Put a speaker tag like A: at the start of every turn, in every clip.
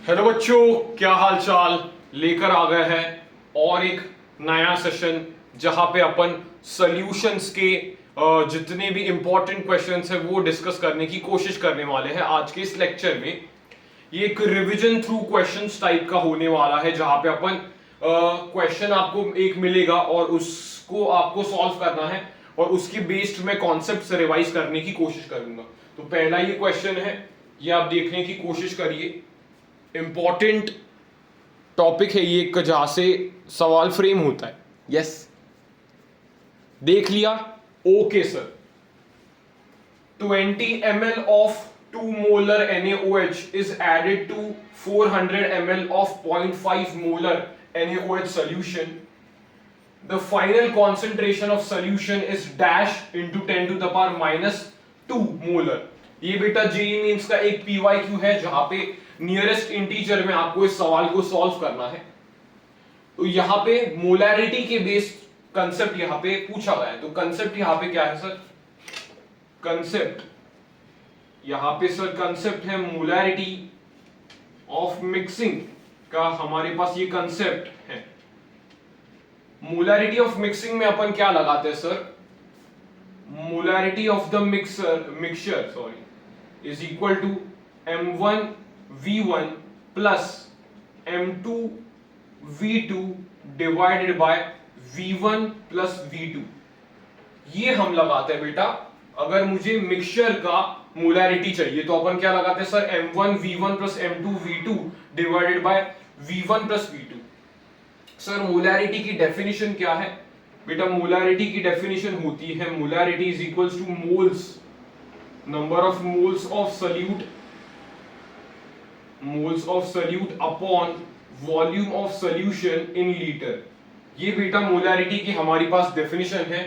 A: Hello बच्चों, क्या हाल चाल। लेकर आ गए हैं और एक नया सेशन जहां पे अपन सॉल्यूशंस के जितने भी इंपॉर्टेंट क्वेश्चंस हैं वो डिस्कस करने की कोशिश करने वाले हैं आज के इस लेक्चर में। ये एक रिवीजन थ्रू क्वेश्चंस टाइप का होने वाला है जहां पे अपन क्वेश्चन आपको एक मिलेगा और उसको आपको सॉल्व करना है और उसकी बेस्ड मैं कॉन्सेप्ट रिवाइज करने की कोशिश करूंगा। तो पहला ये क्वेश्चन है, ये आप देखने की कोशिश करिए। इंपॉर्टेंट टॉपिक है ये जहां से सवाल फ्रेम होता है। यस, देख लिया। Okay sir, 20 ml of 2 molar NaOH is added to 400 ml of 0.5 molar NaOH solution. The final concentration of solution is dash into 10 to the power minus 2 molar. ये बेटा जेईई मींस का एक PYQ है जहां पे nearest integer में आपको इस सवाल को सॉल्व करना है। तो यहां पे मोलैरिटी के बेस्ड कंसेप्ट यहां पे पूछा गया है। तो कंसेप्ट यहां पे क्या है सर? कंसेप्ट यहां पे सर कंसेप्ट है मोलैरिटी ऑफ मिक्सिंग का। हमारे पास ये कंसेप्ट है। मोलैरिटी ऑफ मिक्सिंग में अपन क्या लगाते हैं sir? Molarity of the mixture is equal to m1 v1 plus m2 v2 divided by v1 plus v2। ये हम लगाते हैं बेटा अगर मुझे मिक्सचर का मोलैरिटी चाहिए। तो अपन क्या लगाते हैं sir? m1 v1 plus m2 v2 divided by v1 plus v2। Sir molarity की डेफिनेशन क्या है बेटा? मोलैरिटी की डेफिनेशन होती है molarity is equals to moles, number of moles of solute upon volume of solution in litre. ये बेटा molarity की हमारी पास डेफिनेशन है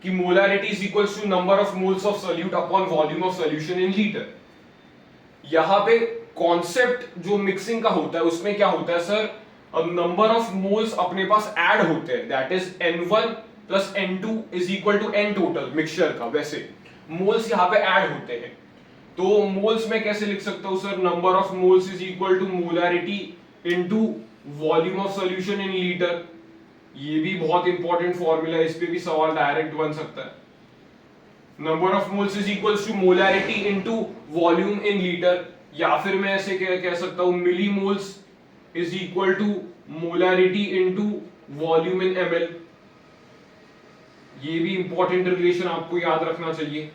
A: कि molarity is equals to number of moles of solute upon volume of solution in litre. यहां पे concept जो मिक्सिंग का होता है उसमें क्या होता है सर? नंबर ऑफ मोल्स अपने पास ऐड होते हैं, that is n1 plus n2 is equal to n total mixture का। वैसे मोल्स यहां पे ऐड होते हैं। तो मोल्स में कैसे लिख सकता हूं sir? Number of moles is equal to molarity into volume of solution in litre. ये भी बहुत इंपॉर्टेंट फॉर्मूला है, इस पे भी सवाल डायरेक्ट बन सकता है। Number of moles is equals to molarity into volume in litre, या फिर मैं ऐसे कह सकता हूं millimoles is equal to molarity into volume in ml। ये भी इंपॉर्टेंट रिलेशन आपको याद रखना चाहिए।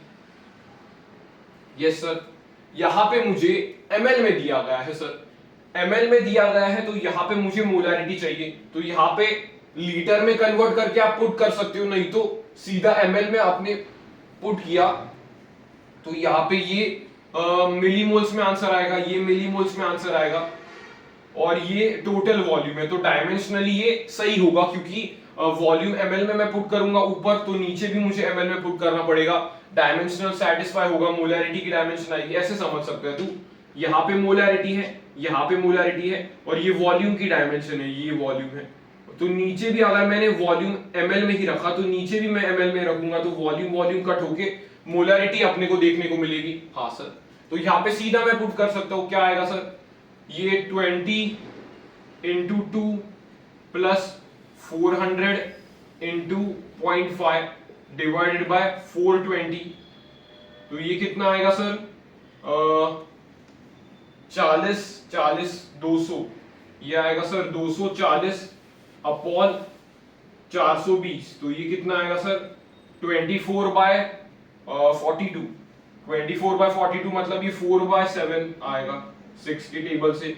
A: यस सर, यहां पे मुझे ml में दिया गया है सर, ml में दिया गया है तो यहां पे मुझे मोलैरिटी चाहिए। तो यहां पे लीटर में कन्वर्ट करके आप पुट कर सकते हो, नहीं तो सीधा ml में आपने पुट किया तो यहां पे ये मिलीमोल्स में आंसर आएगा, ये मिलीमोल्स में आंसर आएगा और ये टोटल वॉल्यूम है। तो डायमेंशनली ये सही होगा क्योंकि वॉल्यूम ml में मैं पुट करूंगा ऊपर तो नीचे भी मुझे ml में पुट करना पड़ेगा। डायमेंशनल सेटिस्फाई होगा, मोलैरिटी की डायमेंशन आएगी। ऐसे समझ सकते हैं। तो यहाँ पे मोलैरिटी है, यहाँ पे मोलैरिटी है और ये वॉल्यूम की डायमेंशन है, ये वॉल्यूम है। तो नीचे भी अगर मैंने वॉल्यूम ml में ही रखा तो नीचे भी मैं ml में रखूंगा तो वॉल्यूम कट होके मोलैरिटी अपने को देखने को मिलेगी। हाँ सर, तो यहाँ पे सीधा मैं पुट कर सकता हूँ। क्या आएगा सर? ये 20 into 2 plus 400 into 0.5 divided by 420। तो ये कितना आएगा सर? 40 200। ये आएगा सर 240 अपॉन 420। तो ये कितना आएगा सर? 24 बाय 42। 24 बाय 42 मतलब ये 4 बाय 7 आएगा 6 की टेबल से।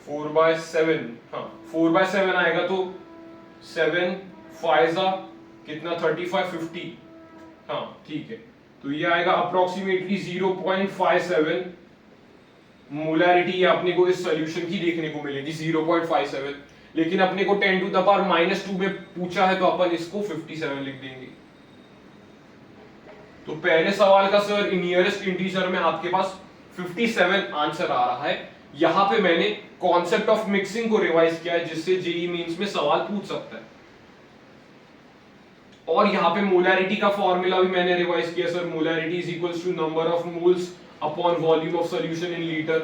A: 4 बाय 7, हाँ 4 बाय 7 आएगा तो 7 फाइजा कितना? 35 50। हाँ ठीक है, तो ये आएगा अप्रोक्सीमेटली 0.57 मोलैरिटी अपने को इस सॉल्यूशन की देखने को मिलेगी 0.57। लेकिन अपने को 10 टू द पावर -2 में पूछा है तो अपन इसको 57 लिख देंगे। तो पहले सवाल का सर नियरेस्ट इंटीजर में आपके पास 57 आंसर आ रहा है। यहां पे मैंने कॉन्सेप्ट ऑफ मिक्सिंग को रिवाइज किया है जिससे जेईई मेंस में सवाल पूछ सकता है। और यहां पे मोलैरिटी का फॉर्मूला भी मैंने रिवाइज किया sir. Molarity is equals to number of moles upon volume of solution in litre.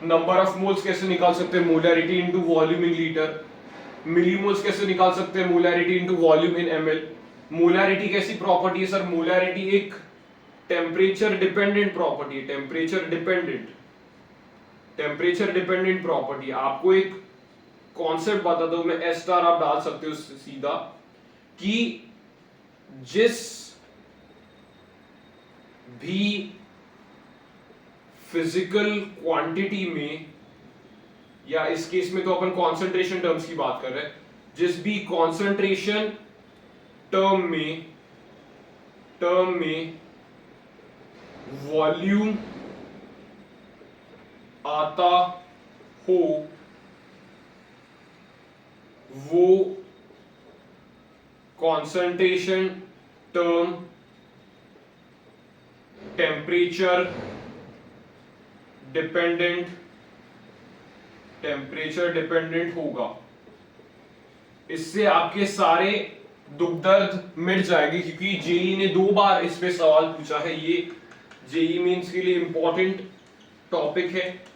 A: Number of moles कैसे निकाल सकते हैं, molarity into volume in litre. Millimoles कैसे निकाल सकते हैं, molarity into volume in ML. Molarity कैसी प्रॉपर्टी है सर, मोलैरिटी एक टेम्परेचर डिपेंडेंट प्रॉपर्टी है, टेम्परेचर डिपेंडेंट प्रॉपर्टी। आपको एक कॉन्सेप्ट बताता हूं मैं, एस स्टार आप डाल सकते हो सीधा, कि जिस भी फिजिकल क्वांटिटी में, या इस केस में तो अपन कॉन्सेंट्रेशन टर्म्स की बात कर रहे हैं, जिस भी कॉन्सेंट्रेशन टर्म में वॉल्यूम आता हो वो कॉन्सेंट्रेशन टर्म टेम्परेचर डिपेंडेंट होगा। इससे आपके सारे दुख दर्द मिट जाएगी, क्योंकि जेई ने 2 बार इस पे सवाल पूछा है। ये जेई मेंस के लिए इंपॉर्टेंट टॉपिक है।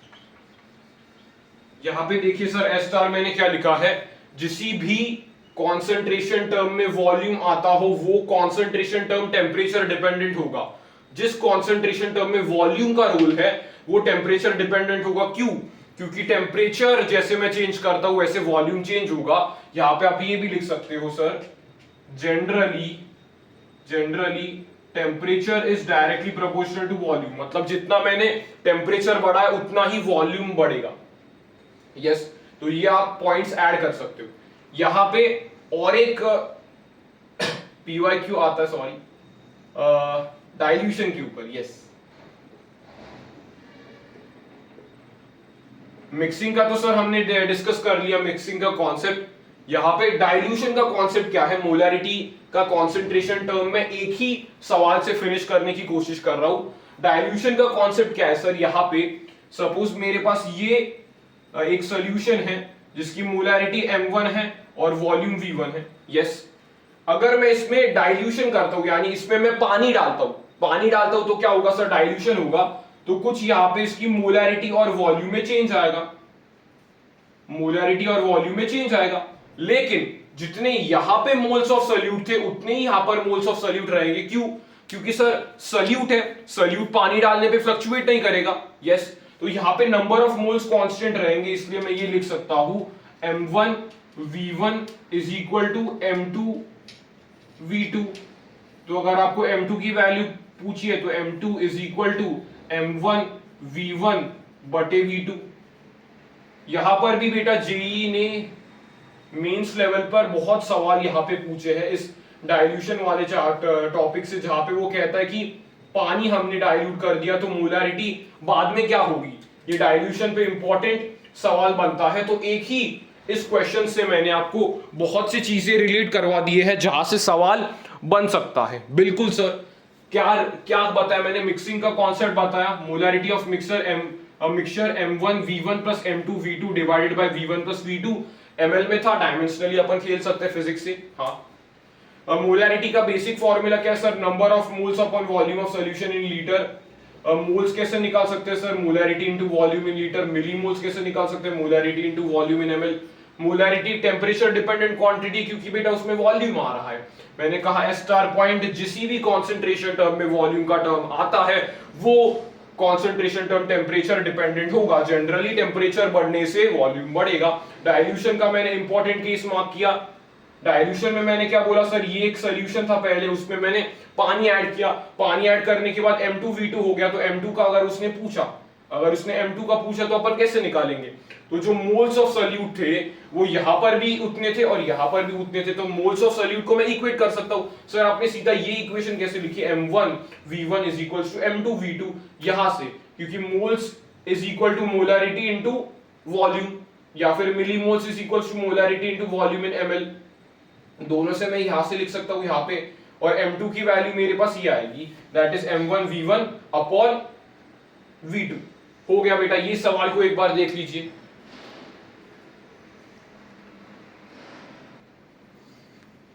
A: यहां पे देखिए सर, एस स्टार मैंने क्या लिखा है, जिसी भी कॉन्सेंट्रेशन टर्म में वॉल्यूम आता हो वो कॉन्सेंट्रेशन टर्म टेम्परेचर डिपेंडेंट होगा। जिस कॉन्सेंट्रेशन टर्म में वॉल्यूम का रोल है वो टेम्परेचर डिपेंडेंट होगा। क्यों? क्योंकि टेम्परेचर जैसे मैं चेंज करता हूं वैसे वॉल्यूम चेंज होगा। यहां पे आप ये भी लिख सकते हो sir, generally temperature is directly proportional to volume. मतलब जितना मैंने टेम्परेचर बढ़ा है उतना ही वॉल्यूम बढ़ेगा। यस, तो ये आप पॉइंट्स ऐड कर सकते हो। यहां पे और एक पीवाईक्यू आता है, सॉरी, डाइल्यूशन के ऊपर। यस, मिक्सिंग का तो सर हमने डिस्कस कर लिया, मिक्सिंग का कॉन्सेप्ट। यहां पे डाइल्यूशन का कॉन्सेप्ट क्या है, मोलैरिटी का कॉन्सेंट्रेशन टर्म में एक ही सवाल से फिनिश करने की कोशिश कर रहा हूं। डाइल्यूशन का कॉन्सेप्ट क्या है सर, यहां पे सपोज मेरे पास ये एक सॉल्यूशन है जिसकी मोलैरिटी m1 है और वॉल्यूम v1 है। यस, अगर मैं इसमें डाइल्यूशन करता हूं, यानी इसमें मैं पानी डालता हूं तो क्या होगा सर, डाइल्यूशन होगा। तो कुछ यहां पे इसकी मोलैरिटी और वॉल्यूम में चेंज आएगा, लेकिन जितने यहां पे मोल्स ऑफ सॉल्यूट थे उतने ही यहां पर मोल्स ऑफ सॉल्यूट रहेंगे। क्यों? क्योंकि सर सॉल्यूट है, सॉल्यूट पानी डालने पे फ्लक्चुएट नहीं करेगा। यस, तो यहां पे नंबर ऑफ मोल्स कांस्टेंट रहेंगे, इसलिए मैं ये लिख सकता हूं m1 v1 is equal to m2 v2। तो अगर आपको m2 की वैल्यू पूछी है तो m2 is equal to m1 v1 बटे v2। यहां पर भी बेटा जेई ने मेंस लेवल पर बहुत सवाल यहां पे पूछे हैं इस डाइल्यूशन वाले टॉपिक से, जहां पे वो कहता है कि पानी हमने डाइल्यूट कर दिया तो मोलैरिटी बाद में क्या होगी। ये डाइल्यूशन पे इंपॉर्टेंट सवाल बनता है। तो एक ही इस क्वेश्चन से मैंने आपको बहुत सी चीजें रिलेट करवा दिए हैं जहां से सवाल बन सकता है। बिल्कुल सर, क्या बताया मैंने, मिक्सिंग का कॉन्सेप्ट बताया, molarity of mixture m1 v1 plus m2 v2 divided by v1 plus v2। ml में था, डायमेंशनली अपन खेल सकते हैं फिजिक्स से। हाँ, मोलैरिटी का बेसिक फॉर्मूला क्या है sir, number of moles upon volume of solution in litre. Moles कैसे निकाल सकते हैं sir, molarity into volume in litre. Millimoles कैसे निकाल सकते हैं, molarity into volume in ml। Molarity temperature dependent quantity, क्योंकि बेटा उसमें वॉल्यूम आ रहा है। मैंने कहा एस स्टार पॉइंट, जिसी भी कॉन्सेंट्रेशन टर्म में वॉल्यूम का टर्म आता है वो कॉन्सेंट्रेशन टर्म टेम्परेचर डिपेंडेंट होगा। जनरली टेम्परेचर बढ़ने से वॉल्यूम बढ़ेगा। डाइल्यूशन का मैंने इंपॉर्टेंट केस मार्क किया। डाइल्यूशन में मैंने क्या बोला सर, ये एक सॉल्यूशन था पहले, उसमें मैंने पानी ऐड किया, पानी ऐड करने के बाद m2v2 हो गया। तो m2 का अगर उसने m2 का पूछा तो अपन कैसे निकालेंगे। तो जो मोल्स ऑफ सॉल्यूट थे वो यहां पर भी उतने थे और यहां पर भी उतने थे, तो मोल्स ऑफ सॉल्यूट को मैं इक्वेट कर सकता हूं। सर आपने सीधा ये इक्वेशन कैसे लिखी, m1 v1 is equal to m2 v2, यहां से, क्योंकि moles is equal to molarity into volume, या फिर millimoles is equal to molarity into volume in ml। दोनों से मैं यहां से लिख सकता हूं यहां पे, और m2 की वैल्यू मेरे पास ये आएगी, that is m1 v1 upon v2। हो गया बेटा, ये सवाल को एक बार देख लीजिए।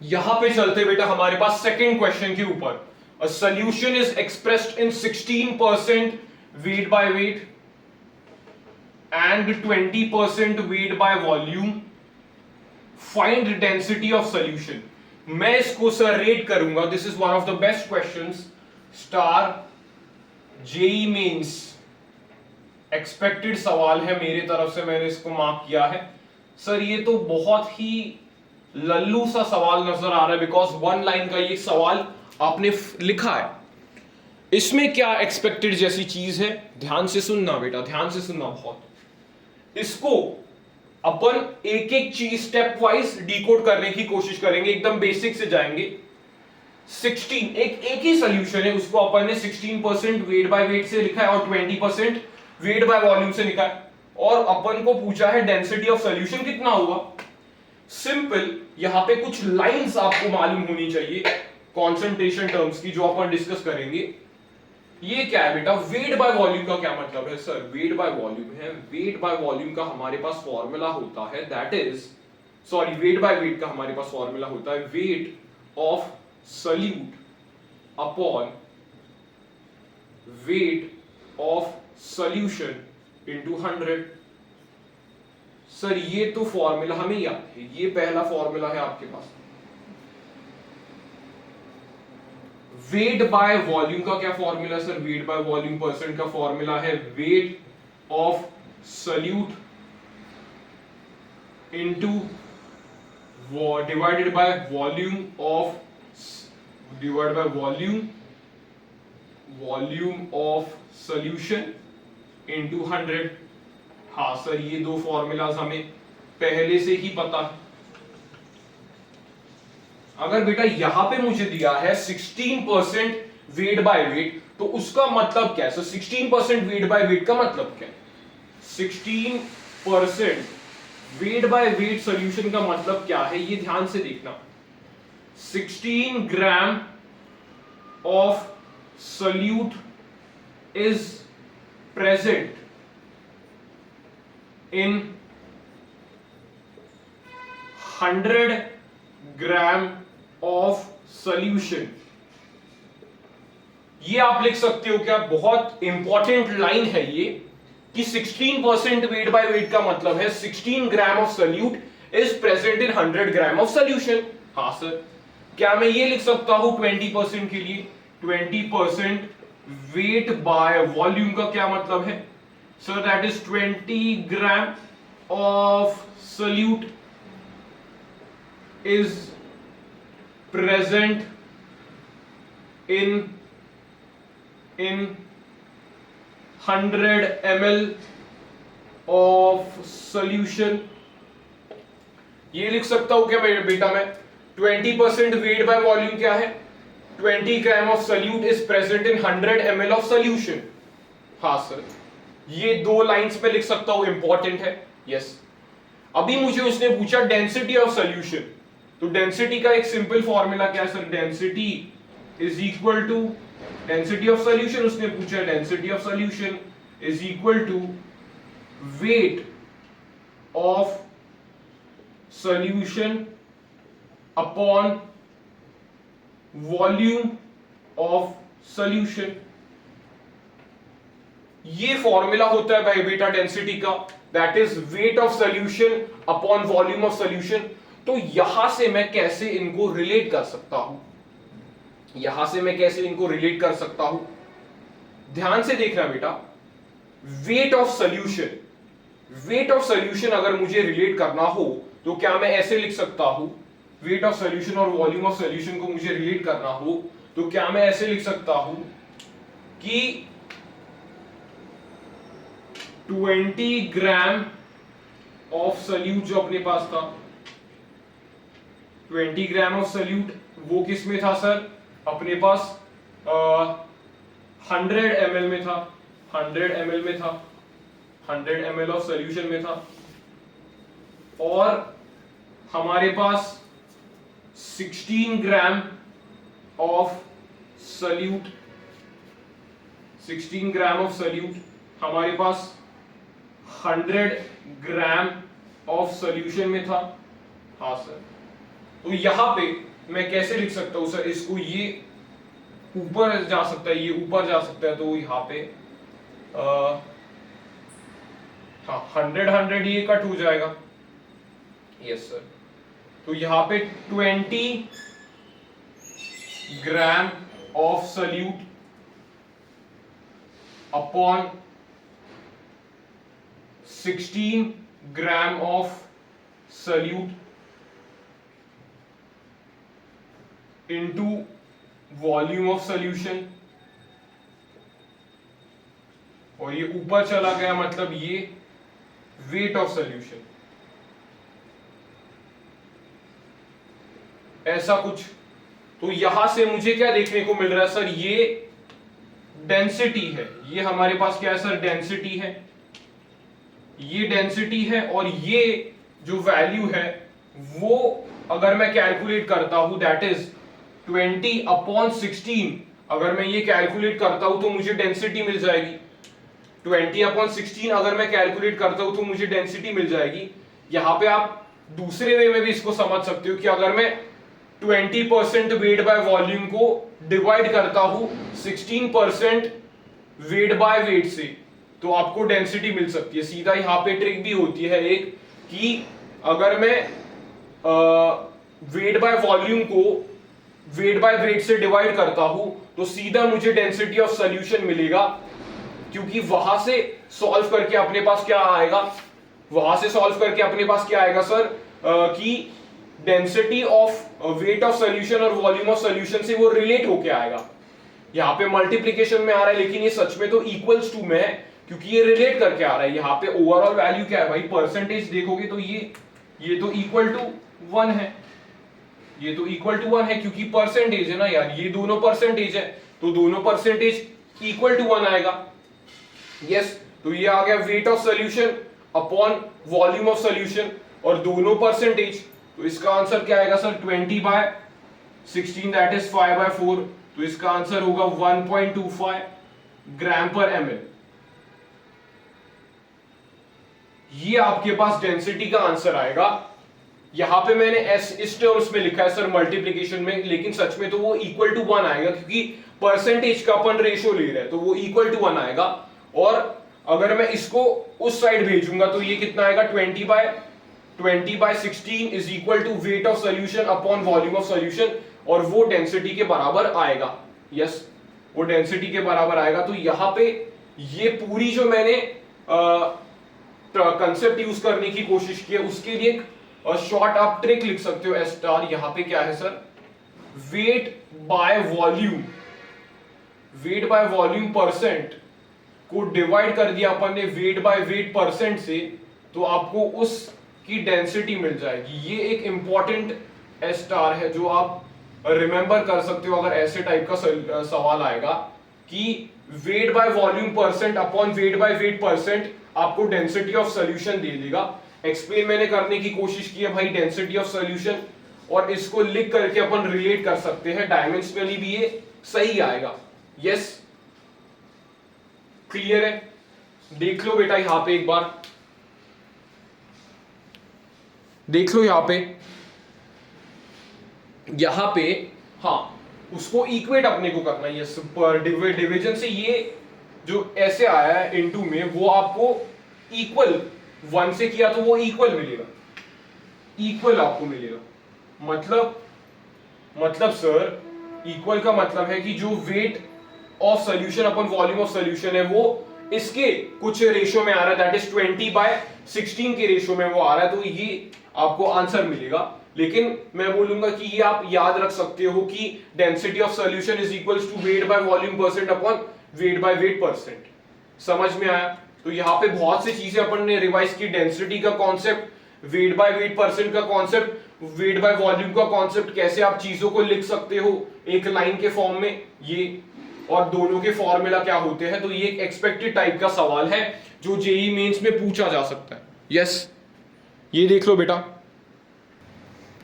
A: यहां पे चलते बेटा हमारे पास सेकंड क्वेश्चन के ऊपर। अ solution is expressed in 16% wait by wait. and 20% weight by volume, find density of solution। मैं इसको सर रेट करूंगा, this is one of the best questions, star JEE mains expected सवाल है मेरी तरफ से, मैंने इसको मार्क किया है। सर ये तो बहुत ही लल्लू सा सवाल नजर आ रहा है, बिकॉज वन लाइन का ये सवाल आपने लिखा है, इसमें क्या एक्सपेक्टेड जैसी चीज है? ध्यान से सुनना बेटा, ध्यान से सुनना बहुत। इसको अपन एक एक चीज स्टेप वाइज डिकोड करने की कोशिश करेंगे, एकदम बेसिक से जाएंगे। 16 एक ही सोल्यूशन है, उसको अपन ने 16% वेट बाय वेट से लिखा है और 20% वेट बाय वॉल्यूम से लिखा है, और अपन को पूछा है डेंसिटी ऑफ सोल्यूशन कितना होगा। सिंपल, यहां पे कुछ लाइंस आपको मालूम होनी चाहिए कॉन्सेंट्रेशन टर्म्स की, जो अपन डिस्कस करेंगे। ये क्या है बेटा, वेट बाय वॉल्यूम का क्या मतलब है? सर वेट बाय वॉल्यूम है, वेट बाय वॉल्यूम का हमारे पास फॉर्मूला होता है, that is, sorry, wait by wait का हमारे पास फॉर्मूला होता है weight of solute upon weight of solution into 100। Sir ये तो फॉर्मूला हमें याद है, ये पहला फॉर्मूला है आपके पास। वेट बाय वॉल्यूम का क्या formula sir? Wait by volume percent का फॉर्मूला है weight of solute into divided by volume of, divide by volume of solution into 100। हाँ सर, ये दो फॉर्मूलाज हमें पहले से ही पता है। अगर बेटा यहां पे मुझे दिया है 16% वेट बाय वेट, तो उसका मतलब क्या है? सर 16% वेट बाय वेट का मतलब क्या है? 16% वेट बाय वेट सॉल्यूशन का मतलब क्या है, ये ध्यान से देखना। 16 gram of solute is present in 100 gram of solution. ये आप लिख सकते हो क्या? बहुत इंपॉर्टेंट लाइन है ये, कि 16% वेट बाय वेट का मतलब है 16 gram of solute is present in 100 gram of solution. हाँ सर, क्या मैं ये लिख सकता हूं 20% के लिए? 20% वेट बाय वॉल्यूम का क्या मतलब है? Sir that is 20 gram of solute is present in 100 ml of solution। ये लिख सकता हूं क्या बेटा मैं? 20% वेट बाय वॉल्यूम क्या है? 20 gram of solute is present in 100 ml of solution. हाँ सर, ये दो लाइंस पे लिख सकता हूं, इंपॉर्टेंट है। यस, अभी मुझे उसने पूछा डेंसिटी ऑफ सोल्यूशन, तो डेंसिटी का एक सिंपल फॉर्मूला क्या है sir? Density is equal to, density of solution उसने पूछा, density of solution is equal to weight of solution upon volume of solution. ये फॉर्मूला होता है भाई बेटा डेंसिटी का, that is weight of solution upon volume of solution. तो यहां से मैं कैसे इनको रिलेट कर सकता हूं? यहां से मैं कैसे इनको रिलेट कर सकता हूं? ध्यान से देखना बेटा, wait of solution, wait of solution अगर मुझे रिलेट करना हो तो क्या मैं ऐसे लिख सकता हूं? वेट ऑफ सॉल्यूशन और वॉल्यूम ऑफ सॉल्यूशन को मुझे रिलेट करना हो तो क्या मैं ऐसे लिख सकता हूं कि 20 ग्राम ऑफ सोल्यूट जो अपने पास था, 20 ग्राम ऑफ सोल्यूट वो किस में था सर? अपने पास 100 ml में था, 100 ml में था, 100 ml ऑफ सोल्यूशन में था, और हमारे पास 16 gram of solute, 16 gram of solute हमारे पास 100 ग्राम ऑफ सोल्यूशन में था। हाँ सर, तो यहां पे मैं कैसे लिख सकता हूं सर इसको? ये ऊपर जा सकता है, ये ऊपर जा सकता है, तो यहां पे हाँ हाँ 100 ये कट हो जाएगा। यस सर, तो यहाँ पे 20 gram of solute upon 16 gram of solute into volume of solution, और ये ऊपर चला गया मतलब ये वेट ऑफ सॉल्यूशन, ऐसा कुछ। तो यहां से मुझे क्या देखने को मिल रहा है सर, ये डेंसिटी है, ये हमारे पास क्या है सर, डेंसिटी है, ये डेंसिटी है, और ये जो वैल्यू है वो अगर मैं कैलकुलेट करता हूं दैट इज 20/16, अगर मैं ये कैलकुलेट करता हूं तो मुझे डेंसिटी मिल जाएगी। 20/16 अगर मैं कैलकुलेट करता हूं तो मुझे डेंसिटी मिल जाएगी। यहां पे आप दूसरे वे में भी इसको समझ सकते हो कि अगर मैं 20% वेट बाय वॉल्यूम को डिवाइड करता हूं 16% वेट बाय वेट से, तो आपको डेंसिटी मिल सकती है। सीधा यहां पे ट्रिक भी होती है एक, कि अगर मैं वेट बाय वॉल्यूम को वेट बाय वेट से डिवाइड करता हूं तो सीधा मुझे डेंसिटी ऑफ सॉल्यूशन मिलेगा, क्योंकि वहां से सॉल्व करके अपने पास क्या आएगा, वहां से सॉल्व करके अपने पास क्या आएगा सर, कि density of weight of solution और वॉल्यूम ऑफ सॉल्यूशन से वो रिलेट होके आएगा। यहाँ पे मल्टीप्लिकेशन में आ रहा है लेकिन ये सच में तो इक्वल्स टू में है, क्योंकि ये रिलेट करके आ रहा है। यहाँ पे ओवरऑल वैल्यू क्या है भाई, परसेंटेज देखोगे तो ये तो इक्वल टू 1 है, ये तो इक्वल टू 1 है क्योंकि परसेंटेज है ना यार, ये दोनों परसेंटेज है तो दोनों परसेंटेज इक्वल टू 1 आएगा। यस, तो ये आ गया wait of solution upon volume of solution और दोनों परसेंटेज, तो इसका आंसर क्या आएगा सर, 20/16 दैट इज 5/4, तो इसका आंसर होगा 1.25 ग्राम पर ml। ये आपके पास डेंसिटी का आंसर आएगा। यहां पे मैंने इस टर्म्स में लिखा है सर मल्टीप्लिकेशन में, लेकिन सच में तो वो इक्वल टू 1 आएगा क्योंकि परसेंटेज का अपन रेशियो ले रहे हैं, तो वो इक्वल टू 1 आएगा। और अगर मैं इसको उस साइड भेजूंगा तो ये कितना आएगा, 20/16 is equal to weight of solution upon volume of solution, और वो डेंसिटी के बराबर आएगा। यस, वो डेंसिटी के बराबर आएगा। तो यहां पे ये पूरी जो मैंने कंसेप्ट यूज करने की कोशिश की है उसके लिए शॉर्ट आप ट्रिक लिख सकते हो S स्टार। यहां पे क्या है sir, wait by volume, wait by volume percent को डिवाइड कर दिया अपन ने वेट बाय वेट परसेंट से, तो आपको उसकी डेंसिटी मिल जाएगी। ये एक इंपॉर्टेंट S स्टार है जो आप रिमेंबर कर सकते हो अगर ऐसे टाइप का सवाल आएगा कि wait by volume percent upon weight by weight percent आपको डेंसिटी ऑफ सॉल्यूशन दे देगा। एक्सप्लेन मैंने करने की कोशिश की है भाई डेंसिटी ऑफ सॉल्यूशन, और इसको लिख करके अपन रिलेट कर सकते हैं डायमेंशनली भी ये सही आएगा। यस, क्लियर है? देख लो बेटा यहां पे एक बार, देख लो यहां पे हाँ, उसको इक्वेट अपने को करना है। यस, डिवीजन से ये जो ऐसे आया है इनटू में वो आपको इक्वल 1 से किया तो वो इक्वल मिलेगा, इक्वल आपको मिलेगा। मतलब सर इक्वल का मतलब है कि जो wait of solution upon volume of solution है वो इसके कुछ रेशियो में आ रहा है, दैट इज 20/16 के रेशियो में वो आ रहा है, तो ये आपको आंसर मिलेगा। लेकिन मैं बोलूंगा कि ये आप याद रख सकते हो कि density of solution is equals to weight by volume percent upon weight by weight percent. समझ में आया? तो यहाँ पे बहुत सी चीजें अपन ने रिवाइज की, डेंसिटी का concept, wait by weight percent का कॉन्सेप्ट, वेट बाय वॉल्यूम का कॉन्सेप्ट, कैसे आप चीजों को लिख सकते हो एक लाइन के फॉर्म में, ये और दोनों के फॉर्मूला क्या होते हैं। तो ये एक एक्सपेक्टेड टाइप का सवाल है जो जेई मेंस में पूछा जा सकता है। यस, ये देख लो बेटा,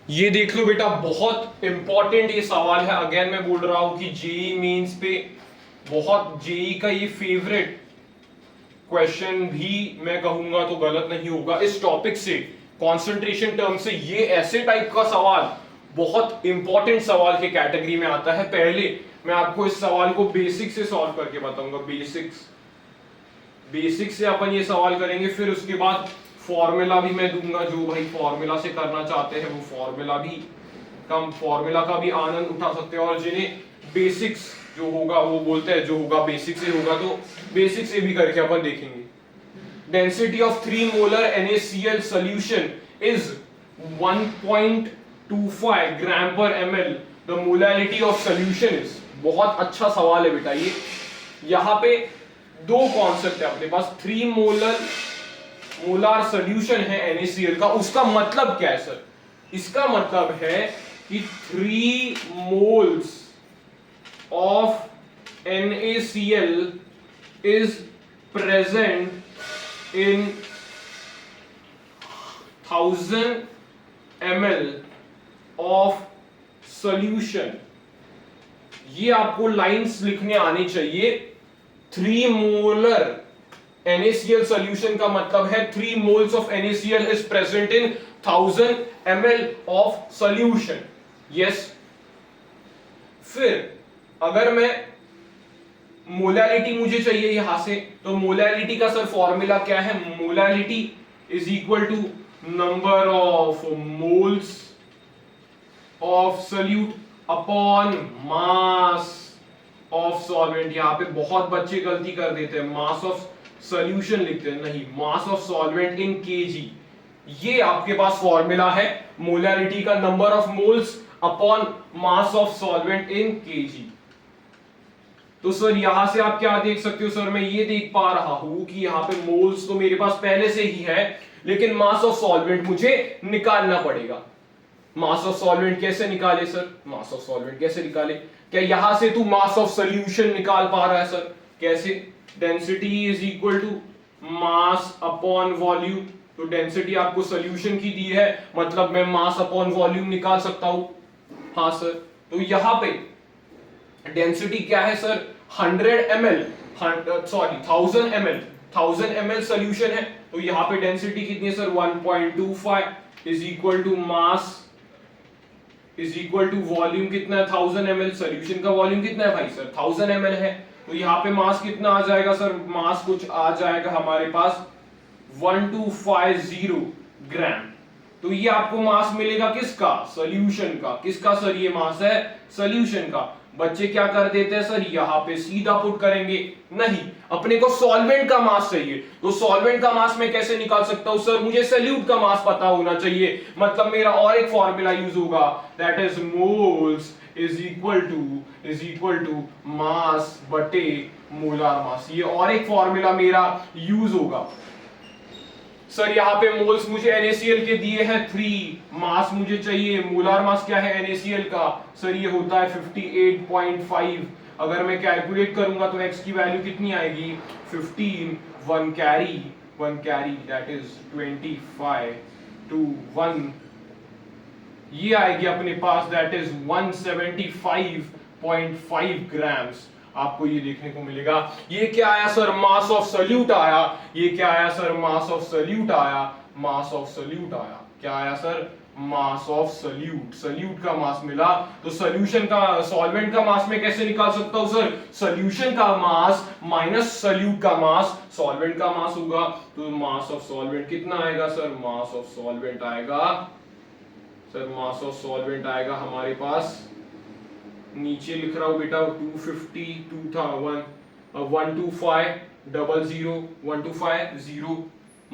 A: ये देख लो बेटा, बहुत इंपॉर्टेंट ये सवाल है। अगेन मैं बोल रहा हूं कि जेई मेंस पे बहुत, जेई का ये फेवरेट क्वेश्चन भी मैं कहूंगा तो गलत नहीं होगा। इस टॉपिक से, कंसंट्रेशन टर्म से, ये ऐसे टाइप का सवाल बहुत इंपॉर्टेंट सवाल के कैटेगरी में आता है। पहले मैं आपको इस सवाल को बेसिक से सॉल्व करके बताऊंगा, बेसिक्स बेसिक से अपन ये सवाल करेंगे, फिर उसके बाद फॉर्मूला भी मैं दूंगा। जो भाई फॉर्मूला से करना चाहते हैं वो फॉर्मूला का भी आनंद उठा सकते हैं, और जिन्हें बेसिक्स जो होगा वो बोलते हैं जो होगा बेसिक से होगा, तो बेसिक से भी करके अपन देखेंगे। Density of 3 molar NaCl solution is 1.25 ग्राम पर ml, the molarity of solution is. बहुत अच्छा सवाल है बेटा ये। यहां पे दो कॉन्सेप्ट है अपने पास। 3 मोलर सॉल्यूशन है NaCl का, उसका मतलब क्या है सर? इसका मतलब है कि 3 moles of NaCl is present in 1000 ml of solution। ये आपको लाइंस लिखने आनी चाहिए। 3 मोलर NaCl सॉल्यूशन का मतलब है 3 moles of NaCl is present in 1000 ml of solution। Yes. फिर अगर मैं मोलैरिटी मुझे चाहिए यहां से, तो मोलैरिटी का सर फॉर्मूला क्या है? Molarity is equal to number of moles of solute upon mass of solvent. यहां पे बहुत बच्चे गलती कर देते हैं, मास ऑफ सॉल्यूशन लिखते हैं, नहीं, मास ऑफ सॉल्वेंट इन केजी। ये आपके पास फॉर्मूला है मोलैरिटी का, number of moles upon mass of solvent in KG. तो सर यहां से आप क्या देख सकते हो? सर मैं ये देख पा रहा हूं कि यहां पे मोल्स तो मेरे पास पहले से ही है, लेकिन मास ऑफ सॉल्वेंट मुझे निकालना पड़ेगा। मास ऑफ सॉल्वेंट कैसे निकाले सर? मास ऑफ सॉल्वेंट कैसे निकाले? क्या यहां से तू मास ऑफ सॉल्यूशन निकाल पा रहा है सर? कैसे? Density is equal to mass upon volume. तो डेंसिटी आपको सॉल्यूशन की दी है, मतलब मैं मास अपॉन वॉल्यूम निकाल सकता हूं। हाँ सर। तो यहां पे डेंसिटी क्या है sir? 100 ml, sorry 1000 ml, 1000 ml solution है, तो यहां पे डेंसिटी कितनी है sir? 1.25 is equal to mass is equal to volume कितना है? 1000 ml। सॉल्यूशन का वॉल्यूम कितना है भाई सर? 1000 ml है, तो यहां पे मास कितना आ जाएगा सर? मास कुछ आ जाएगा हमारे पास 1250 ग्राम। तो ये आपको मास मिलेगा किसका? सॉल्यूशन का। किसका सर? ये मास है सॉल्यूशन का। बच्चे क्या कर देते हैं सर? यहां पे सीधा पुट करेंगे, नहीं, अपने को सॉल्वेंट का मास चाहिए। तो सॉल्वेंट का मास मैं कैसे निकाल सकता हूं सर? मुझे सॉल्यूट का मास पता होना चाहिए, मतलब मेरा और एक फॉर्मूला यूज होगा, that is moles is equal to mass बटे मोलर मास। ये और एक फॉर्मूला मेरा यूज होगा। सर यहाँ पे मोल्स मुझे NaCl के दिए हैं 3, मास मुझे चाहिए, मोलर मास क्या है NaCl का? सर ये होता है 58.5। अगर मैं कैलकुलेट करूंगा तो x की वैल्यू कितनी आएगी? 15, 1 कैरी दैट इज 25 to 1, ये आएगी अपने पास, दैट इज 175.5 ग्राम्स। आपको ये देखने को मिलेगा। ये क्या आया सर? मास ऑफ सॉल्यूट आया। ये क्या आया सर? मास ऑफ सॉल्यूट आया। मास ऑफ सॉल्यूट आया। क्या आया sir? Mass of solute. Solute का मास मिला। तो सॉल्यूशन का, सॉल्वेंट का मास मैं कैसे निकाल सकता हूं सर? सॉल्यूशन का मास माइनस सॉल्यूट का मास, सॉल्वेंट का मास होगा। तो मास ऑफ सॉल्वेंट कितना आएगा सर? मास ऑफ सॉल्वेंट आएगा सर, मास ऑफ सॉल्वेंट आएगा हमारे पास, नीचे लिख रहा हूं बेटा, 125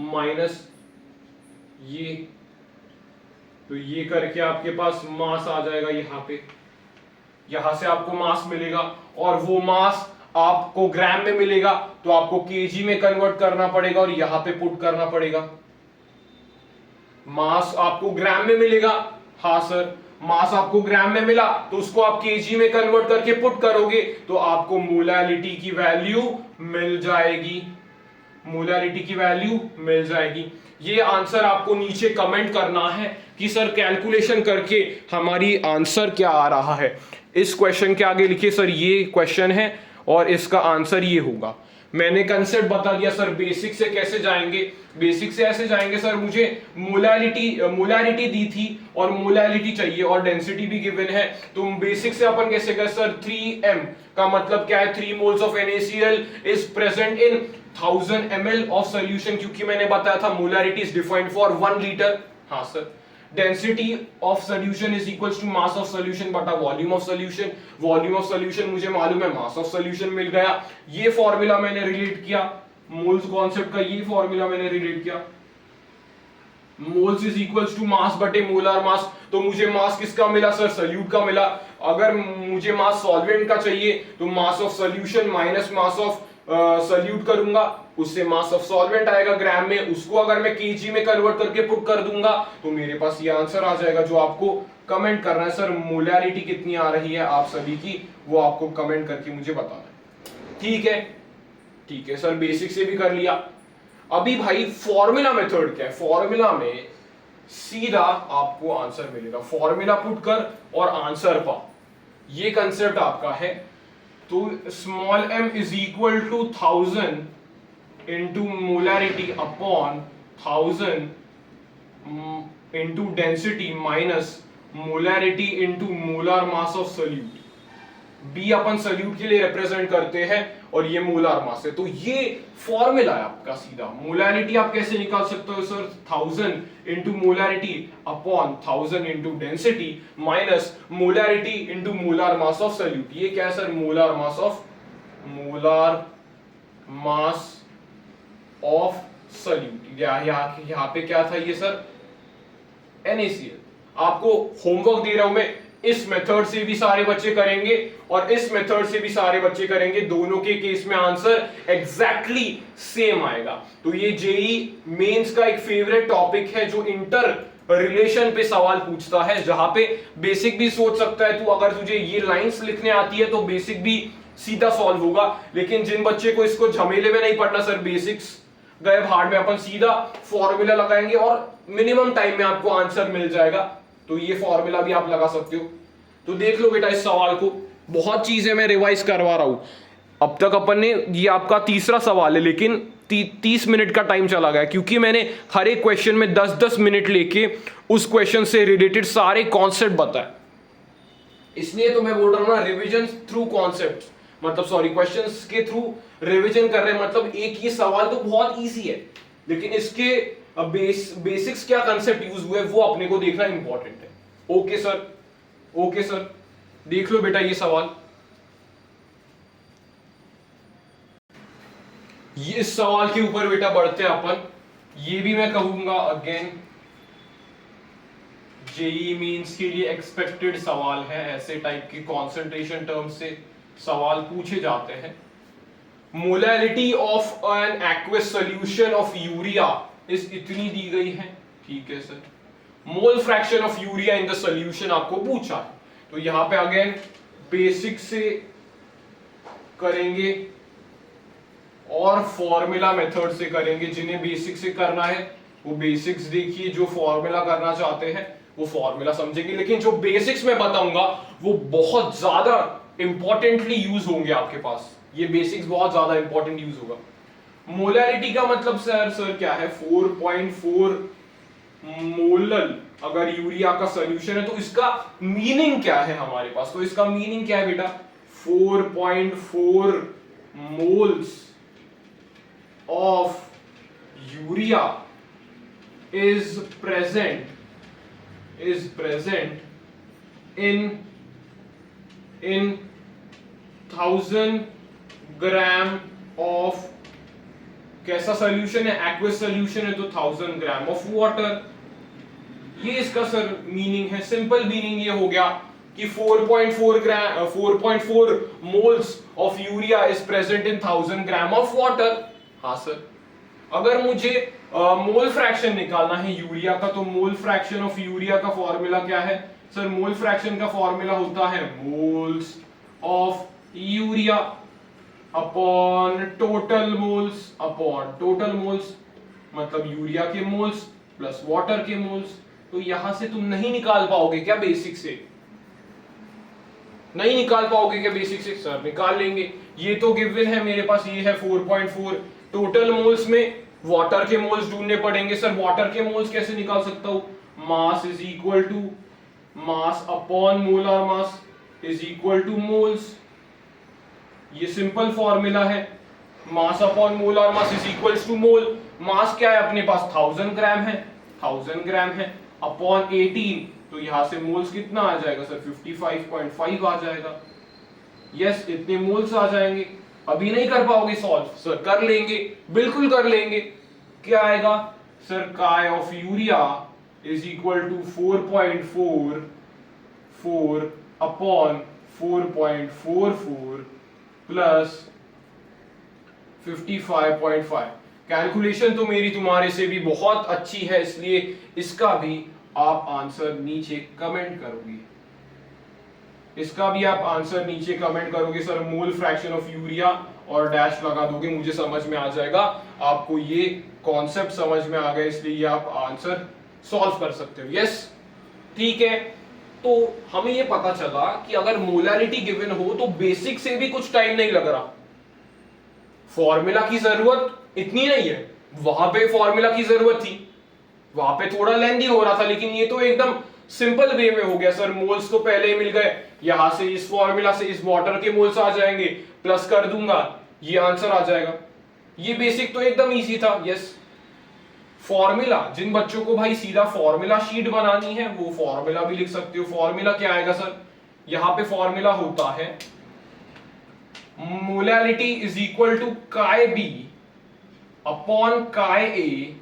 A: माइनस ये, तो ये करके आपके पास मास आ जाएगा यहां पे। यहां से आपको मास मिलेगा, और वो मास आपको ग्राम में मिलेगा, तो आपको केजी में कन्वर्ट करना पड़ेगा और यहां पे पुट करना पड़ेगा। मास आपको ग्राम में मिलेगा। हाँ सर, मास आपको ग्राम में मिला, तो उसको आप केजी में कन्वर्ट करके पुट करोगे, तो आपको मोलैरिटी की वैल्यू मिल जाएगी। मोलैरिटी की वैल्यू मिल जाएगी। ये आंसर आपको नीचे कमेंट करना है कि सर कैलकुलेशन करके हमारी आंसर क्या आ रहा है। इस क्वेश्चन के आगे लिखिए सर ये क्वेश्चन है और इसका आंसर ये होगा। मैंने कंसेप्ट बता दिया सर। बेसिक से कैसे जाएंगे? बेसिक से ऐसे जाएंगे सर, मुझे मोलैरिटी दी थी और मोलैरिटी चाहिए और डेंसिटी भी गिवन है। तो बेसिक से अपन कैसे गए सर? 3m का मतलब क्या है? 3 moles of NaCl is present in 1000 ml of solution, क्योंकि मैंने बताया था molarity is defined for 1 litre. हाँ sir. Density of solution is equals to mass of solution बटा volume of solution. Volume of solution मुझे मालूम है, मास ऑफ सोल्यूशन मिल गया। ये फॉर्मूला मैंने रिलेट किया, मोल्स कॉन्सेप्ट का ये फॉर्मूला मैंने रिलेट किया। Moles is equals to mass बटे मोलर मास। तो मुझे मास किसका मिला सर? सोल्यूट का मिला। अगर मुझे मास सॉल्वेंट का चाहिए तो मास of solution minus mass of solute करूंगा, उससे मास ऑफ सॉल्वेंट आएगा ग्राम में। उसको अगर मैं केजी में कन्वर्ट करके पुट कर दूंगा तो मेरे पास ये आंसर आ जाएगा जो आपको कमेंट करना है। सर मोलैरिटी कितनी आ रही है आप सभी की, वो आपको कमेंट करके मुझे बताना है। ठीक है, ठीक है सर। बेसिक से भी कर लिया। अभी भाई फॉर्मूला मेथड क्या है? फॉर्मूला में सीधा आपको आंसर मिलेगा, फॉर्मूला पुट कर और आंसर पा, ये कंसेप्ट आपका है। तो small m is equal to 1000 into molarity upon 1000 into density minus molarity into molar mass of solute. B अपन सोल्यूट के लिए रिप्रेजेंट करते हैं और ये मोलर मास है। तो ये फॉर्मूला है आपका सीधा। मोलैरिटी आप कैसे निकाल सकते हो sir? 1000 into molarity upon 1000 into density minus molarity into molar mass of solute. ये क्या है sir? Molar mass of solute. यहाँ पे क्या था ये सर? NaCl। आपको होमवर्क दे रहा हूं मैं, इस मेथड से भी सारे बच्चे करेंगे और इस मेथड से भी सारे बच्चे करेंगे। दोनों के केस में आंसर एग्जैक्टली सेम आएगा। तो ये जेई मेंस का एक फेवरेट टॉपिक है जो इंटर रिलेशन पे सवाल पूछता है, जहां पे बेसिक भी सोच सकता है तू। अगर तुझे ये लाइंस लिखने आती है तो बेसिक भी सीधा सॉल्व होगा। लेकिन जिन बच्चे को इसको झमेले में नहीं पड़ना सर, बेसिक्स गए भाड़ में, अपन सीधा फॉर्मूला लगाएंगे और मिनिमम टाइम में आपको आंसर मिल जाएगा। तो ये फॉर्मूला भी आप लगा सकते हो। तो देख लो बेटा इस सवाल को, बहुत चीजें मैं रिवाइज करवा रहा हूं। अब तक अपन ने, ये आपका तीसरा सवाल है, लेकिन 30 मिनट का टाइम चला गया क्योंकि मैंने हर एक क्वेश्चन में 10-10 मिनट लेके उस क्वेश्चन से रिलेटेड सारे कॉन्सेप्ट बताए। इसलिए तो मैं बोल रहा हूं ना, रिविजन थ्रू कॉन्सेप्ट, मतलब सॉरी, क्वेश्चंस के थ्रू रिवीजन कर रहे हैं। मतलब एक ये सवाल तो बहुत इजी है, लेकिन इसके बेसिक्स क्या कंसेप्ट यूज हुए वो अपने को देखना इंपॉर्टेंट है। Okay sir, okay sir. देख लो बेटा ये सवाल, ये इस सवाल के ऊपर बेटा बढ़ते हैं अपन। ये भी मैं कहूंगा अगेन जेई मींस के लिए एक्सपेक्टेड सवाल है। ऐसे टाइप के कंसंट्रेशन टर्म से सवाल पूछे जाते हैं। Molarity of an aqueous solution of urea इस इतनी दी गई है, ठीक है sir. Mole fraction of urea in the solution आपको पूछा है। तो यहां पे अगेन बेसिक से करेंगे और फॉर्मूला मेथड से करेंगे। जिन्हें बेसिक से करना है वो बेसिक्स देखिए, जो फॉर्मूला करना चाहते हैं वो फॉर्मूला समझेंगे। लेकिन जो बेसिक्स मैं बताऊंगा वो बहुत ज्यादा इंपॉर्टेंटली यूज होंगे आपके पास। ये बेसिक्स बहुत ज्यादा इंपॉर्टेंट यूज होगा। मोलैरिटी का मतलब सर क्या है? 4.4 मोलल अगर यूरिया का सॉल्यूशन है तो इसका मीनिंग क्या है हमारे पास? तो इसका मीनिंग क्या है बेटा? 4.4 moles of urea is present in 1000 gram of, कैसा सॉल्यूशन है? एक्वस सॉल्यूशन है तो 1000 ग्राम ऑफ वाटर। ये इसका सर मीनिंग है। सिंपल मीनिंग ये हो गया कि 4.4 moles of urea is present in 1000 gram of water. हाँ सर। अगर मुझे मोल फ्रैक्शन निकालना है यूरिया का, तो मोल फ्रैक्शन ऑफ यूरिया का फॉर्मूला क्या है सर? मोल फ्रैक्शन का फॉर्मूला होता है moles of urea upon total moles, मतलब यूरिया के मोल्स प्लस वाटर के मोल्स। तो यहां से तुम नहीं निकाल पाओगे क्या बेसिक से? नहीं निकाल पाओगे क्या बेसिक से? सर निकाल लेंगे, ये तो गिवन है मेरे पास, ये है 4.4। टोटल मोल्स में वाटर के मोल्स ढूंढने पड़ेंगे सर। वाटर के मोल्स कैसे निकाल सकता हूं? Mass is equal to mass upon molar mass is equal to moles. ये सिंपल फॉर्मूला है, mass upon molar mass is equals to mole. Mass क्या है अपने पास? 1000 ग्राम है, 1000 ग्राम है अपॉन 18, तो यहां से मोल्स कितना आ जाएगा सर? 55.5 आ जाएगा। यस, इतने मोल्स आ जाएंगे। अभी नहीं कर पाओगे सॉल्व सर? कर लेंगे, बिल्कुल कर लेंगे। क्या आएगा sir? Chi of urea is equal to 4.44 upon 4.44 plus 55.5। Calculation तो मेरी तुम्हारे से भी बहुत अच्छी है, इसलिए इसका भी आप आंसर नीचे कमेंट करोगे। इसका भी आप आंसर नीचे कमेंट करोगे sir. Mole fraction of urea और डैश लगा दोगे, मुझे समझ में आ जाएगा। आपको ये कॉन्सेप्ट समझ में आ गया, इसलिए ये आप आंसर सॉल्व कर सकते हो। यस, ठीक है। तो हमें ये पता चला कि अगर मोलैरिटी गिवन हो तो बेसिक से भी कुछ टाइम नहीं लग रहा। फॉर्मूला की जरूरत इतनी नहीं है, वहां पे फॉर्मूला की जरूरत थी, वहां पे थोड़ा लेंदी हो रहा था, लेकिन ये तो एकदम सिंपल वे में हो गया सर। मोल्स तो पहले ही मिल गए, यहां से इस फॉर्मूला से इस वाटर के मोल्स आ जाएंगे, प्लस कर दूंगा, ये आंसर आ जाएगा। ये बेसिक तो एकदम इजी था। यस, फॉर्मूला, जिन बच्चों को भाई सीधा फॉर्मूला शीट बनानी है वो फॉर्मूला भी लिख सकते हो। फॉर्मूला क्या आएगा सर? यहां पे फॉर्मूला होता है मोलैरिटी इज इक्वल टू काय बी अपॉन काय ए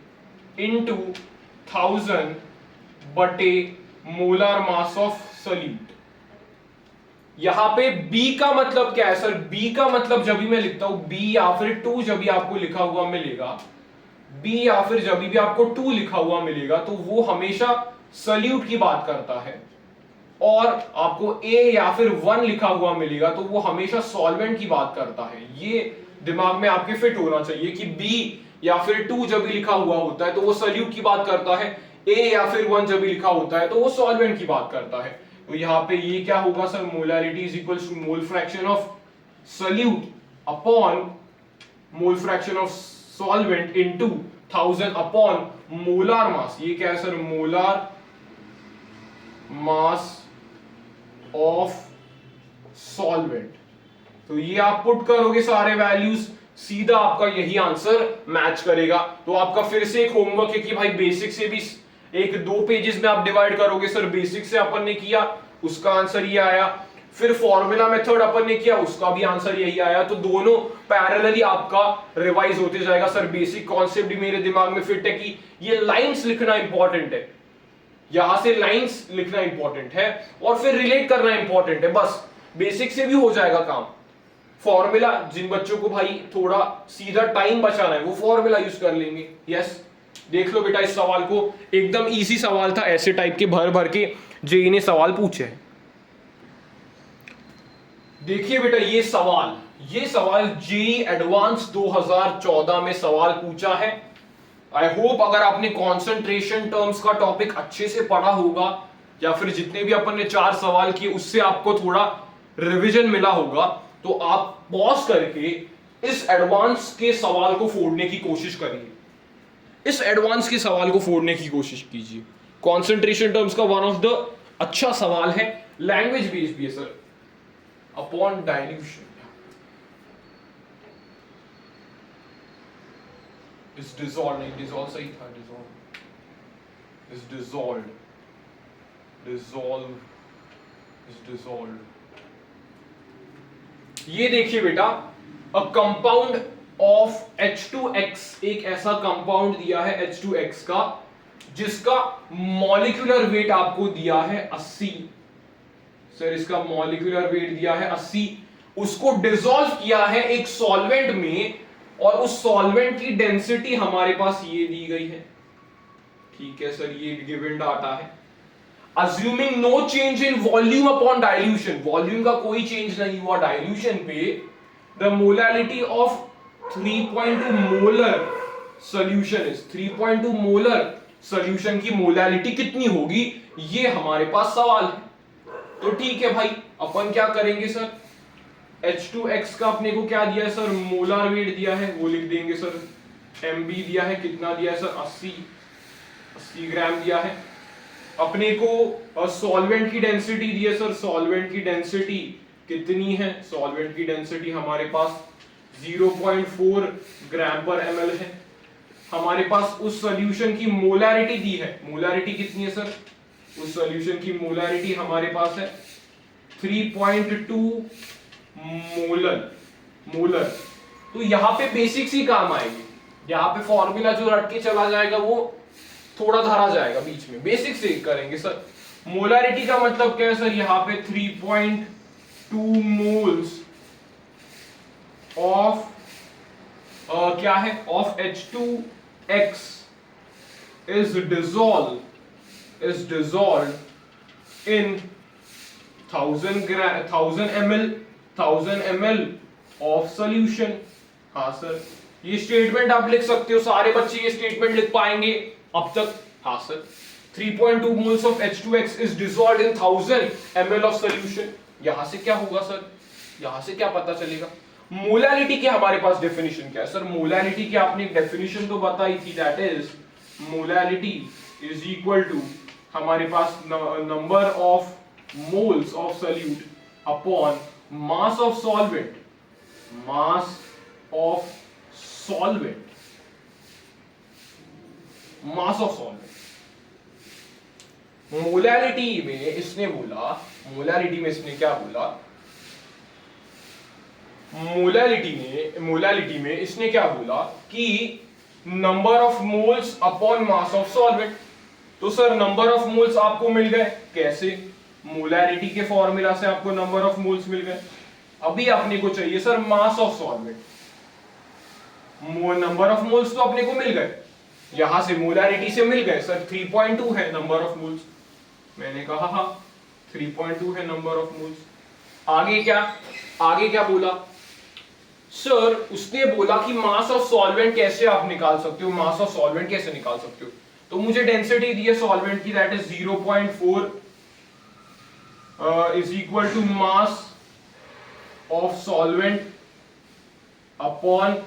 A: इंटू 1000 बटे मोलर मास ऑफ सॉल्यूट। यहां पे B का मतलब क्या है सर? B का मतलब जब भी मैं लिखता हूं B या फिर 2 जब भी आपको लिखा हुआ मिलेगा, B या फिर जब भी आपको 2 लिखा हुआ मिलेगा तो वो हमेशा सॉल्यूट की बात करता है, और आपको A या फिर 1 लिखा हुआ मिलेगा तो वो हमेशा सॉल्वेंट की बात करता है। ये दिमाग में आपके फिट होना चाहिए कि B या फिर 2 जब भी लिखा हुआ होता है तो वो सॉल्यूट की बात करता है, A या फिर 1 जब भी लिखा होता है तो वो सॉल्वेंट की बात करता है। तो यहां पे ये क्या होगा sir? Molarity is equals to mole fraction of solute upon mole fraction of solvent into 1000 upon molar mass. ये क्या है sir? Molar mass of solvent. तो ये आप पुट करोगे सारे वैल्यूज, सीधा आपका यही आंसर मैच करेगा। तो आपका फिर से एक होमवर्क है कि भाई बेसिक से भी एक 2 पेजेस में आप डिवाइड करोगे सर। बेसिक से अपन ने किया, उसका आंसर ये आया, फिर फॉर्मूला मेथड अपन ने किया, उसका भी आंसर यही आया। तो दोनों पैरेलली आपका रिवाइज होते जाएगा सर। बेसिक कॉन्सेप्ट भी मेरे दिमाग में फिट है कि ये लाइंस लिखना इंपॉर्टेंट है, यहां से लाइंस लिखना इंपॉर्टेंट है और फिर रिलेट करना इंपॉर्टेंट है। बस बेसिक से भी हो जाएगा काम। फॉर्मूला, जिन बच्चों को भाई थोड़ा सीधा टाइम बचाना है वो फॉर्मूला यूज कर लेंगे। यस, देख लो बेटा इस सवाल को, एकदम इजी सवाल था, ऐसे टाइप के भर भर के जेईई ने सवाल पूछे हैं। देखिए बेटा ये सवाल जेईई एडवांस 2014 में सवाल पूछा है। आई होप अगर आपने कंसंट्रेशन टर्म्स का टॉपिक अच्छे से पढ़ा होगा, या फिर जितने भी अपन ने 4 सवाल किए उससे आपको थोड़ा रिवीजन मिला होगा, तो आप पॉज करके इस एडवांस के सवाल को फोड़ने की कोशिश करिए। इस एडवांस के सवाल को फोड़ने की कोशिश कीजिए। कंसंट्रेशन टर्म्स का वन ऑफ द अच्छा सवाल है, लैंग्वेज बेस्ड भी है sir. Upon dilution is dissolve, नहीं डिसॉल्व सही था, dissolve is dissolved, dissolve is dissolved. ये देखिए बेटा, अ कंपाउंड ऑफ H2X, एक ऐसा कंपाउंड दिया है H2X का जिसका मॉलिक्यूलर वेट आपको दिया है 80। सर इसका मॉलिक्यूलर वेट दिया है 80, उसको डिसॉल्व किया है एक सॉल्वेंट में, और उस सॉल्वेंट की डेंसिटी हमारे पास ये दी गई है। ठीक है सर, ये गिवन डाटा है। Assuming no change in volume upon dilution, volume का कोई चेंज नहीं हुआ डाइल्यूशन पे, the molality of 3.2 molar solution is 3.2 molar solution की मोलैलिटी कितनी होगी, ये हमारे पास सवाल है। तो ठीक है भाई, अपन क्या करेंगे सर, H2X का अपने को क्या दिया है सर, मोलार वेट दिया है, वो लिख देंगे सर। MB दिया है, कितना दिया है सर, 80 ग्राम दिया है। अपने को सॉल्वेंट की डेंसिटी दी है सर, सॉल्वेंट की डेंसिटी कितनी है, सॉल्वेंट की डेंसिटी हमारे पास 0.4 ग्राम पर ml है। हमारे पास उस सॉल्यूशन की मोलारिटी दी है, मोलारिटी कितनी है सर, उस सॉल्यूशन की मोलारिटी हमारे पास है 3.2 मोलर। तो यहां पे बेसिक्स ही काम आएंगे, यहां पे फॉर्मूला जो रट के चला जाएगा वो थोड़ा धरा जाएगा बीच में, बेसिक से करेंगे सर। मोलारिटी का मतलब क्या है सर, यहां पे 3.2 मोल्स ऑफ क्या है, of H2X is dissolved in 1000 ml of solution। हाँ सर, ये स्टेटमेंट आप लिख सकते हो, सारे बच्चे ये स्टेटमेंट लिख पाएंगे अब तक। हाँ sir, 3.2 moles of H2X is dissolved in 1000 ml of solution। यहां से क्या होगा सर, यहां से क्या पता चलेगा, मोलारिटी के हमारे पास डेफिनेशन क्या है सर, मोलारिटी की आपने डेफिनेशन तो बताई थी, that is molarity is equal to हमारे पास number of moles of solute upon mass of solvent, mass of solvent, mass of solvent. Molarity में इसने बोला, मोलारिटी में इसने क्या बोला, मोलालिटी में इसने क्या बोला कि number of moles upon mass of solvent. तो सर नंबर ऑफ मोल्स आपको मिल गए, कैसे, मोलारिटी के फॉर्मूला से आपको नंबर ऑफ मोल्स मिल गए। अभी अपने को चाहिए sir mass of solvent. Number of moles तो अपने को मिल गए, यहां से मोलारिटी से मिल गए सर, 3.2 है नंबर ऑफ मोल्स, मैंने कहा हाँ 3.2 है नंबर ऑफ मोल्स। आगे क्या बोला सर, उसने बोला कि मास ऑफ सॉल्वेंट कैसे आप निकाल सकते हो, मास ऑफ सॉल्वेंट कैसे निकाल सकते हो। तो मुझे डेंसिटी दी है सॉल्वेंट की, that is 0.4 is equal to mass of solvent upon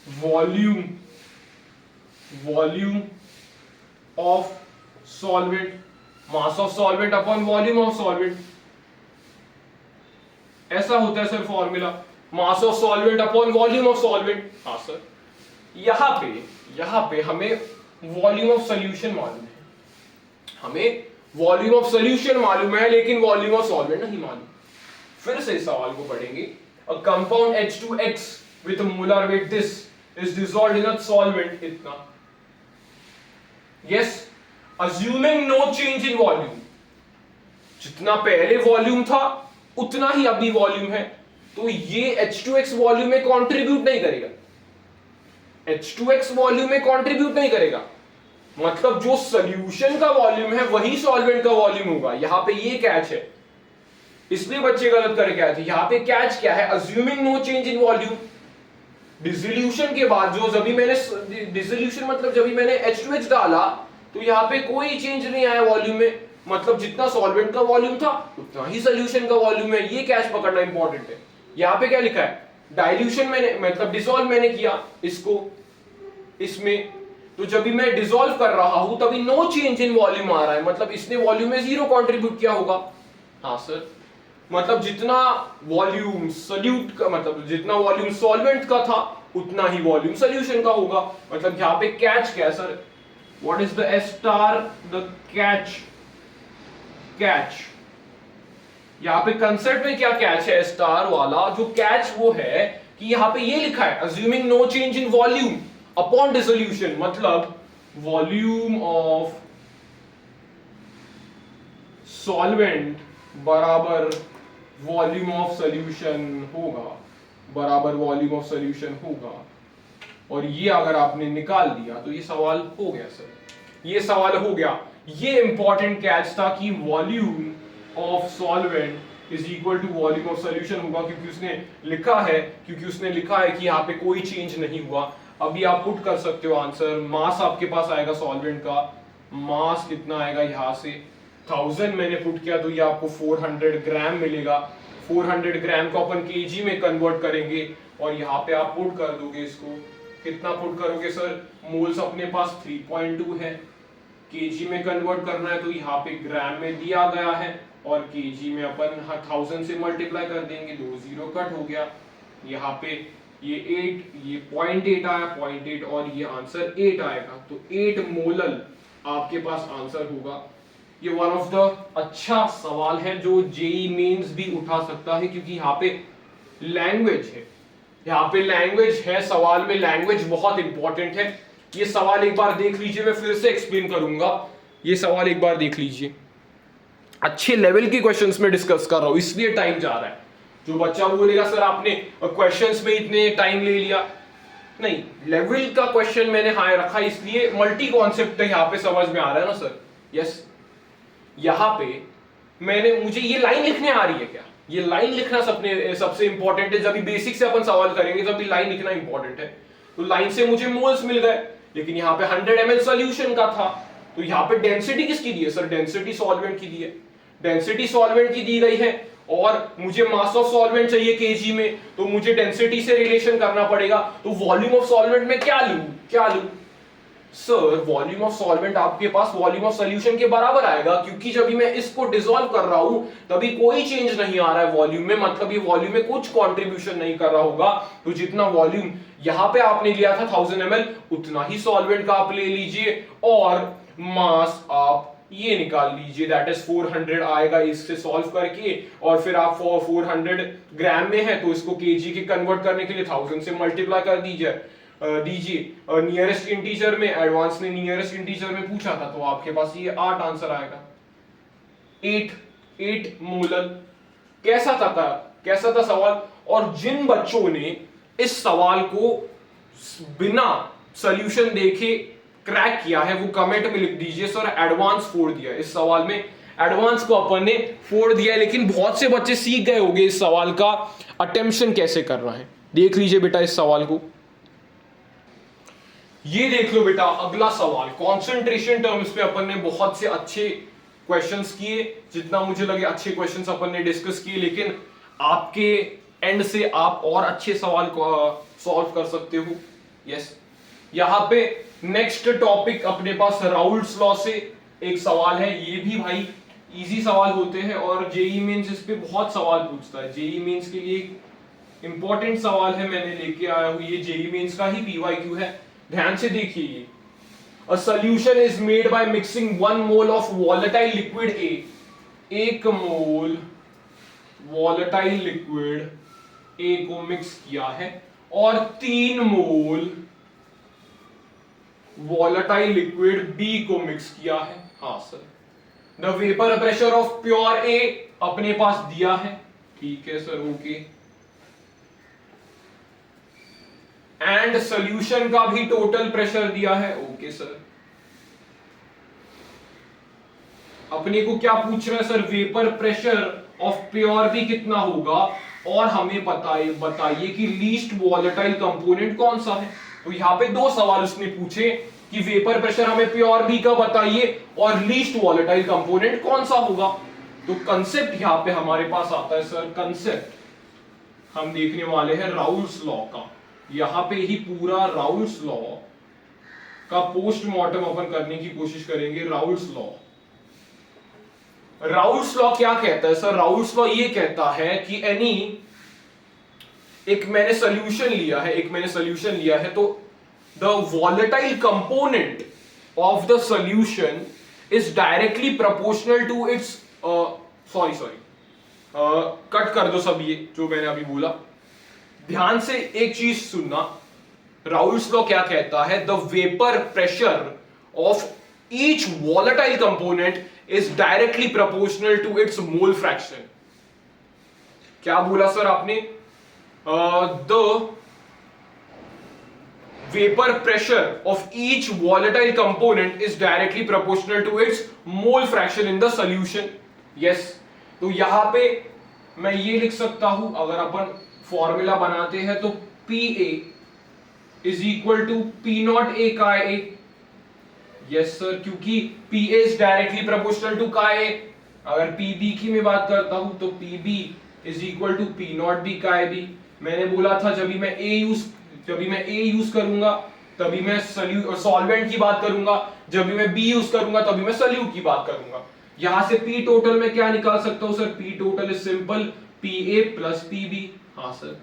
A: volume of solvent, mass of solvent upon volume of solvent, ऐसा होता है sir formula, mass of solvent upon volume of solvent. हाँ सर, यहां पे हमें volume of solution मालूम है, हमें वॉल्यूम ऑफ सॉल्यूशन मालूम है, लेकिन वॉल्यूम ऑफ सॉल्वेंट नहीं मालूम। फिर से इस सवाल को पढ़ेंगे, a compound H2X with a molar weight this is dissolved in a solvent इतना, yes, assuming no change in volume, जितना पहले वॉल्यूम था उतना ही अभी वॉल्यूम है, तो ये H2X वॉल्यूम में कंट्रीब्यूट नहीं करेगा, H2X वॉल्यूम में कंट्रीब्यूट नहीं करेगा, मतलब जो सॉल्यूशन का वॉल्यूम है वही सॉल्वेंट का वॉल्यूम होगा। यहां पे ये कैच है, इसलिए बच्चे गलत करके आए थे। यहां पे कैच क्या है, assuming no change in volume, dissolution के बाद जो जब भी मैंने डिसोल्यूशन मतलब जब भी मैंने H2H डाला तो यहां पे कोई चेंज नहीं आया वॉल्यूम में, मतलब जितना सॉल्वेंट का वॉल्यूम था उतना ही सॉल्यूशन का वॉल्यूम है। ये कैच पकड़ना इंपॉर्टेंट है। यहां पे क्या लिखा है, डाइल्यूशन मैंने मतलब डिसॉल्व मैंने किया इसको इसमें, तो जब भी मैं डिसॉल्व कर रहा हूं तभी नो चेंज इन वॉल्यूम आ रहा है, मतलब इसने वॉल्यूम में 0 कंट्रीब्यूट किया होगा। हाँ सर, मतलब जितना वॉल्यूम सॉल्यूट का मतलब जितना वॉल्यूम सॉल्वेंट का था उतना ही वॉल्यूम सॉल्यूशन का होगा। मतलब यहां पे कैच क्या है sir, what is the S star, the catch यहां पे कंसेप्ट में क्या कैच है स्टार वाला, जो कैच वो है कि यहां पे ये लिखा है assuming no change in volume upon dissolution, मतलब वॉल्यूम ऑफ सॉल्वेंट बराबर वॉल्यूम ऑफ सॉल्यूशन होगा, बराबर वॉल्यूम ऑफ सॉल्यूशन होगा। और ये अगर आपने निकाल दिया तो ये सवाल हो गया सर, ये सवाल हो गया। ये इंपॉर्टेंट कैच था कि volume of solvent is equal to volume of solution होगा, क्योंकि उसने लिखा है कि यहाँ पे कोई चेंज नहीं हुआ। अभी आप पुट कर सकते हो आंसर, मास आपके पास आएगा सॉल्वेंट का, मास कितना आएगा यहाँ से 1000 मैंने पुट किया तो ये आपको 400 ग्राम मिलेगा, 400 ग्राम को अपन केजी में कन्वर्ट करेंगे और यहाँ पे आप पुट कर दोगे इसको, कितना पुट करोगे सर, मोल्स अपने पास 3.2 है, केजी में कन्वर्ट करना है तो यहाँ पे ग्राम में दिया गया है और केजी में अपन 1000 से मल्टीप्लाई कर देंगे, 2 जीरो कट हो गया, यहाँ पे ये 8, ये 0.8 आया, 0.8 और ये आंसर 8 आएगा, तो 8 मोलल आपके पास आंसर होगा। ये वन ऑफ द अच्छा सवाल है जो जेई मेंस भी उठा सकता है, क्योंकि यहाँ पे लैंग्वेज है, यहाँ पे लैंग्वेज है, सवाल में लैंग्वेज बहुत इंपॉर्टेंट है। ये सवाल एक बार देख लीजिए, मैं फिर से एक्सप्लेन करूंगा, ये सवाल एक बार देख लीजिए, अच्छे लेवल के क्वेश्चंस में डिस्कस कर रहा हूं इसलिए टाइम जा रहा है। जो बच्चा बोलेगा सर आपने क्वेश्चंस में इतने टाइम ले लिया, नहीं, लेवल का क्वेश्चन मैंने हाई रखा इसलिए मल्टी कॉन्सेप्ट यहाँ पे समझ में आ रहा है ना सर। यस, यहाँ पे मुझे ये लाइन लिखने आ रही है क्या, ये लाइन लिखना सबसे इंपॉर्टेंट है। जब भी बेसिक से अपन सवाल करेंगे तब भी लाइन लिखना इंपॉर्टेंट है। तो लाइन से मुझे मोल्स मिल गए, लेकिन यहाँ पे 100 ml सॉल्यूशन का था, तो यहाँ पे डेंसिटी किसकी दी है सर, डेंसिटी सॉल्वेंट की दी है, डेंसिटी सॉल्वेंट की दी गई है और मुझे मास ऑफ सॉल्वेंट चाहिए केजी में, तो मुझे डेंसिटी से रिलेशन करना पड़ेगा। तो वॉल्यूम ऑफ सॉल्वेंट में क्या लूं सर, वॉल्यूम ऑफ सॉल्वेंट आपके पास वॉल्यूम ऑफ सॉल्यूशन के बराबर आएगा, क्योंकि जब मैं इसको डिसॉल्व कर रहा हूं तभी कोई चेंज नहीं आ रहा है वॉल्यूम में, मतलब ये वॉल्यूम में कुछ कंट्रीब्यूशन नहीं कर रहा होगा। तो जितना वॉल्यूम यहां पे आपने लिया था 1000 ml, उतना ही सॉल्वेंट का आप ले लीजिए और मास आप ये निकाल लीजिए, दैट इज 400 आएगा इससे सॉल्व करके, और फिर आप 400 ग्राम में है तो इसको केजी के कन्वर्ट करने के लिए 1000 से मल्टीप्लाई कर दीजिए नियरेस्ट इंटीजर में। एडवांस ने नियरेस्ट इंटीजर में पूछा था तो आपके पास ये 8 आंसर आएगा, 8 मोलल। कैसा था सवाल, और जिन बच्चों ने इस सवाल को बिना सॉल्यूशन देखे क्रैक किया है वो कमेंट में लिख दीजिए सर एडवांस 4 दिया। इस सवाल में एडवांस को अपन ने 4 दिया है, लेकिन बहुत से बच्चे सीख गए होंगे इस सवाल का अटेम्प्शन कैसे करना है। देख लीजिए बेटा इस सवाल को, ये देख लो बेटा अगला सवाल, कंसंट्रेशन टर्म्स पे अपन ने बहुत से अच्छे क्वेश्चंस किए, जितना मुझे लगे अच्छे क्वेश्चंस अपन ने डिस्कस किए, लेकिन आपके एंड से आप और अच्छे सवाल को सॉल्व कर सकते हो। यस, यहां पे नेक्स्ट टॉपिक अपने पास राउल्ट्स लॉ से एक सवाल है, ये भी भाई इजी सवाल होते हैं और जेई मेंस इस पे बहुत सवाल पूछता है। जेई मेंस के लिए इंपॉर्टेंट सवाल है, मैंने लेके आया हूं, ये जेई मेंस का ही पीवाईक्यू है, ध्यान से देखिए। A solution is made by mixing 1 mole of volatile liquid A, 1 mole volatile liquid A को मिक्स किया है और 3 मोल वॉलेटाइल लिक्विड बी को मिक्स किया है। हाँ sir, the vapour pressure of pure A अपने पास दिया है, ठीक है सर, ओके, एंड सॉल्यूशन का भी टोटल प्रेशर दिया है, ओके सर। अपने को क्या पूछ रहा है sir, vapour pressure of pure B कितना होगा और हमें बताइए कि लीस्ट वॉलेटाइल कंपोनेंट कौन सा है। तो यहां पे 2 सवाल उसने पूछे कि वेपर प्रेशर हमें प्योर बी का बताइए और लीस्ट वॉलेटाइल कंपोनेंट कौन सा होगा। तो कंसेप्ट यहां पे हमारे पास आता है सर, कंसेप्ट हम देखने वाले हैं राउल्ट्स लॉ का। यहां पे ही पूरा राउल्ट्स लॉ का पोस्टमार्टम अपन करने की कोशिश करेंगे। राउल्ट्स लॉ क्या कहता है सर, राउल्ट्स लॉ ये कहता है कि एक मैंने सॉल्यूशन लिया है तो the volatile component of the solution is directly proportional to its cut कर दो सब ये जो मैंने अभी बोला, ध्यान से एक चीज सुनना। राउल्ट्स लॉ क्या कहता है, the vapour pressure of each volatile component is directly proportional to its mole fraction. क्या बोला सर आपने, the vapor pressure of each volatile component is directly proportional to its mole fraction in the solution. Yes, तो यहां पे मैं ये लिख सकता हूं, अगर अपन फॉर्मूला बनाते हैं तो Pa is equal to P naught A का A. Yes sir, क्योंकि Pa is directly proportional to का A। अगर Pb की मैं बात करता हूं तो Pb is equal to P naught B chi B. मैंने बोला था जब भी मैं ए यूज करूंगा तभी मैं सॉल्वेंट की बात करूंगा, जब भी मैं बी यूज करूंगा तभी मैं सॉल्यूट की बात करूंगा। यहां से पी टोटल में क्या निकाल सकता हूं sir? P total is simple P A plus P B. हाँ सर,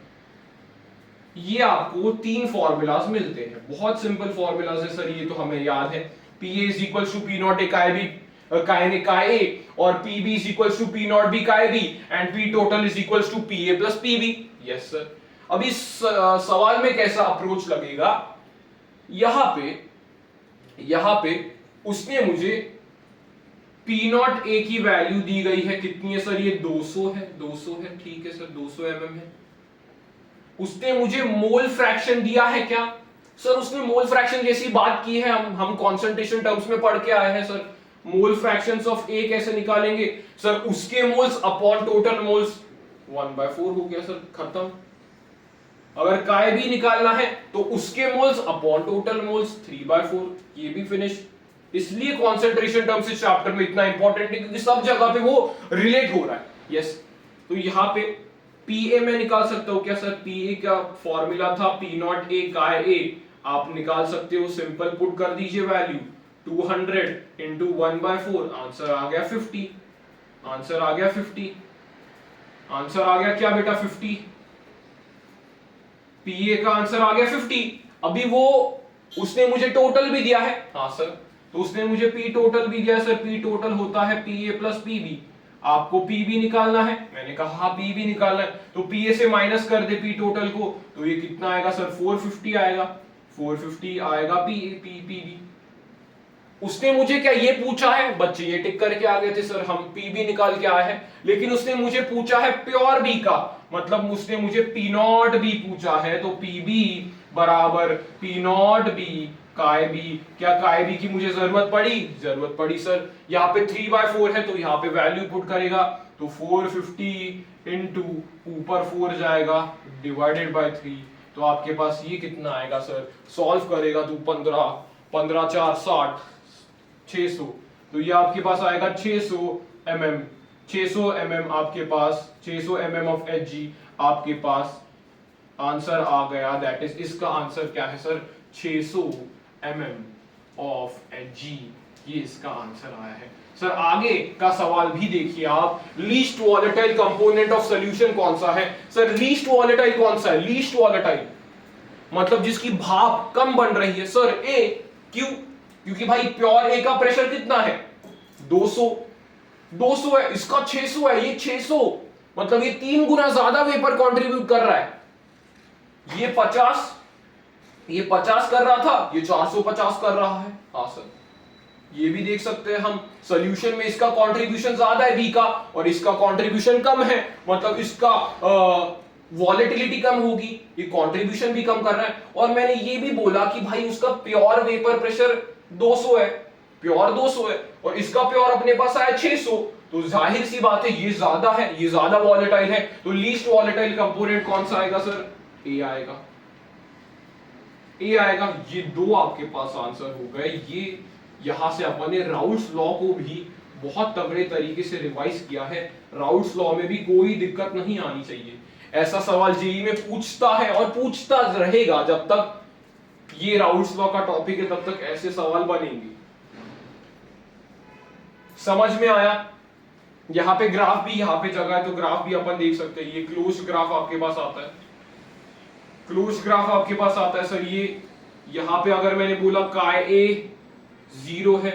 A: ये आपको 3 फॉर्मूलाज मिलते हैं, बहुत सिंपल फॉर्मूलाज है सर, ये तो हमें याद है। P A is equal to P naught A chi B chi A, और P B is equal to P naught B chi B, and P total is equal to P A plus P B. Yes sir. अब इस सवाल में कैसा approach लगेगा? यहां पे उसने मुझे पी नॉट ए की वैल्यू दी गई है, कितनी है सर? ये 200 है, 200 है, ठीक है सर, 200 mm है। उसने मुझे मोल फ्रैक्शन दिया है क्या सर? उसने मोल फ्रैक्शन जैसी बात की है, हम कंसंट्रेशन टर्म्स में पढ़ के आए हैं सर। मोल फ्रैक्शंस ऑफ ए कैसे निकालेंगे सर? उसके मोल्स अपॉन टोटल मोल्स, 1/4 हो गया सर, खत्म। अगर काय भी निकालना है तो उसके मोल्स अपॉन टोटल मोल्स, 3/4, ये भी फिनिश। इसलिए कंसंट्रेशन टर्म्स इस चैप्टर में इतना इंपॉर्टेंट है क्योंकि सब जगह पे वो रिलेट हो रहा है। यस, तो यहां पे पीए में निकाल सकता हूं क्या सर? पीए का फॉर्मूला था पी नॉट ए काय ए, आप निकाल सकते हो, सिंपल पुट कर दीजिए वैल्यू 200 इंटू 1/4, आंसर आ गया 50। आंसर आ गया 50। आंसर आ गया क्या बेटा? 50। पीए का आंसर आ गया 50। अभी वो उसने मुझे टोटल भी दिया है। हाँ सर, तो उसने मुझे पी टोटल भी दिया सर। पी टोटल होता है पीए प्लस पीबी। आपको पीबी निकालना है, मैंने कहा हाँ पीबी निकालना है, तो पीए से माइनस कर दे पी टोटल को, तो ये कितना आएगा सर? 450 आएगा। 450 आएगा पीबी। उसने मुझे क्या ये पूछा है? बच्चे ये टिक करके आ गए थे सर हम पीबी निकाल के आए हैं, लेकिन उसने मुझे पूछा है प्योर बी का, मतलब उसने मुझे पी नॉट बी पूछा है, तो पीबी बराबर P naught B chi B. क्या काय बी की मुझे जरूरत पड़ी? जरूरत पड़ी सर। यहाँ पे 3/4 है तो यहाँ पे वैल्यू पुट करेगा, तो 450 इंटू ऊपर 4 जाएगा डिवाइडेड बाय 3, तो आपके पास ये कितना आएगा सर? सॉल्व करेगा तो 15 15 4 60, 600, तो ये आपके पास आएगा 600 mm। 600 mm आपके पास, 600 mm ऑफ Hg आपके पास आंसर आ गया। दैट इज, इसका आंसर क्या है सर? 600 mm ऑफ Hg, ये इसका आंसर आया है सर। आगे का सवाल भी देखिए आप। Least volatile component of solution कौन सा है सर? लीस्ट वॉलेटाइल कौन सा है? लीस्ट वॉलेटाइल मतलब जिसकी भाप कम बन रही है सर, ए। क्यों? क्योंकि भाई प्योर ए का प्रेशर कितना है? 200 है, इसका 600 है, ये 600, मतलब ये 3 गुना ज्यादा वेपर कंट्रीब्यूट कर रहा है। ये 50 कर रहा था, ये 450 कर रहा है। हाँ सर, ये भी देख सकते हैं हम। सॉल्यूशन में इसका कंट्रीब्यूशन ज्यादा है बी का, और इसका कंट्रीब्यूशन कम है, मतलब इसका वॉलेटिलिटी कम होगी, ये कंट्रीब्यूशन भी कम कर रहा है। और मैंने ये भी बोला कि भाई उसका प्योर वेपर प्रेशर 200 है, प्योर 200 है, और इसका प्योर अपने पास आया 600, तो जाहिर सी बात है ये ज्यादा है, ये ज्यादा वॉलेटाइल है, तो लीस्ट वॉलेटाइल कंपोनेंट कौन सा आएगा सर? ए आएगा। ए आएगा। ये दो आपके पास आंसर हो गए। ये यहां से अपन ने राउल्ट्स लॉ को भी बहुत तगड़े तरीके से रिवाइज किया है। राउल्ट्स लॉ में भी कोई दिक्कत नहीं आनी चाहिए। ऐसा सवाल जेईई में पूछता है और पूछता रहेगा, जब तक ये राउल्ट्स लॉ का टॉपिक है तब तक ऐसे सवाल बनेंगे। समझ में आया? यहां पे ग्राफ भी यहां पे जगह है तो ग्राफ भी अपन देख सकते हैं। ये क्लोज ग्राफ आपके पास आता है, क्लोज ग्राफ आपके पास आता है सर। ये यहां पे अगर मैंने बोला काय ए 0 है,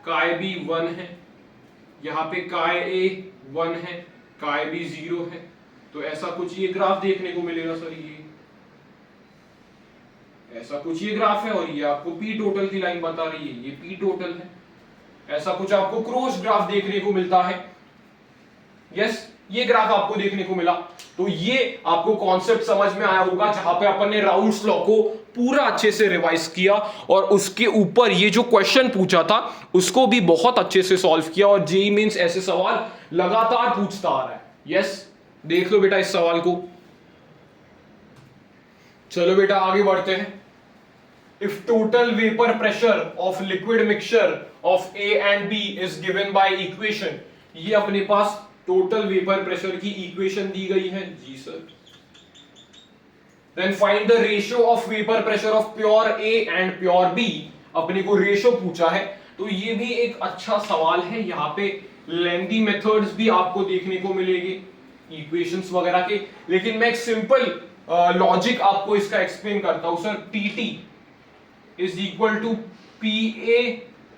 A: काय बी 1 है, यहां पे काय ए 1 है, काय बी 0 है, तो ऐसा कुछ ये ग्राफ देखने को मिलेगा सर। ये ऐसा कुछ ये ग्राफ है, और ये आपको पी टोटल की लाइन बता रही है, ये पी टोटल है। ऐसा कुछ आपको क्रॉस ग्राफ देखने को मिलता है। यस, ये ग्राफ आपको देखने को मिला, तो ये आपको कॉन्सेप्ट समझ में आया होगा, जहां पे अपन ने राउल्ट्स लॉ को पूरा अच्छे से रिवाइज किया, और उसके ऊपर ये जो क्वेश्चन पूछा था उसको भी बहुत अच्छे से सॉल्व किया, और जेईई मेंस ऐसे सवाल लगातार पूछता आ रहा है। यस, देख लो बेटा इस सवाल को। चलो बेटा आगे बढ़ते हैं। If total vapor pressure of liquid mixture of A and B is given by equation, ये अपने पास टोटल वेपर प्रेशर की इक्वेशन दी गई है जी sir. Then find the ratio of vapour pressure of pure A and pure B, अपने को रेशियो पूछा है, तो ये भी एक अच्छा सवाल है। यहाँ पे लेंथी मेथड्स भी आपको देखने को मिलेगी इक्वेशंस वगैरह के, लेकिन मैं एक सिंपल लॉजिक आपको इसका एक्सप्लेन करता हूं sir. PT is equal to PA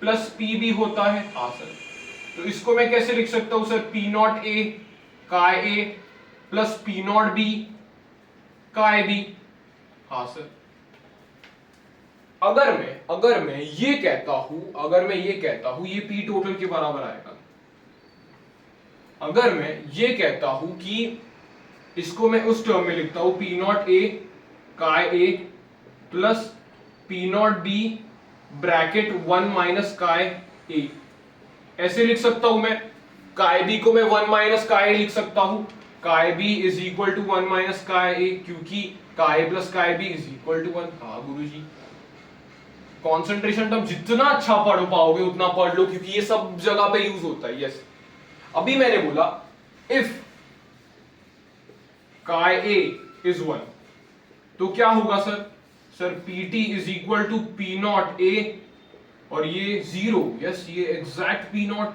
A: plus PB होता है, हाँ सर। तो इसको मैं कैसे लिख सकता हूं सर, P0A का A प्लस P0B का B, हाँ सर। अगर मैं ये कहता हूं ये P टोटल के बराबर आएगा, अगर मैं ये कहता हूं कि इसको मैं उस टर्म में लिखता हूं P0A का A plus P0B bracket 1 minus chi A, ऐसे लिख सकता हूं मैं। काय B को मैं 1 माइनस का A लिख सकता हूं, chi B is equal to 1 minus chi A, क्योंकि काय प्लस काय B इज इक्वल टू 1। हाँ गुरुजी, कॉन्सेंट्रेशन टर्म जितना अच्छा पढ़ पाओगे उतना पढ़ लो, क्योंकि ये सब जगह पे यूज होता है। यस, अभी मैंने बोला इफ काय A इज 1, तो क्या होगा sir, PT is equal to P0A और ये 0। यस, ये एग्जैक्ट P0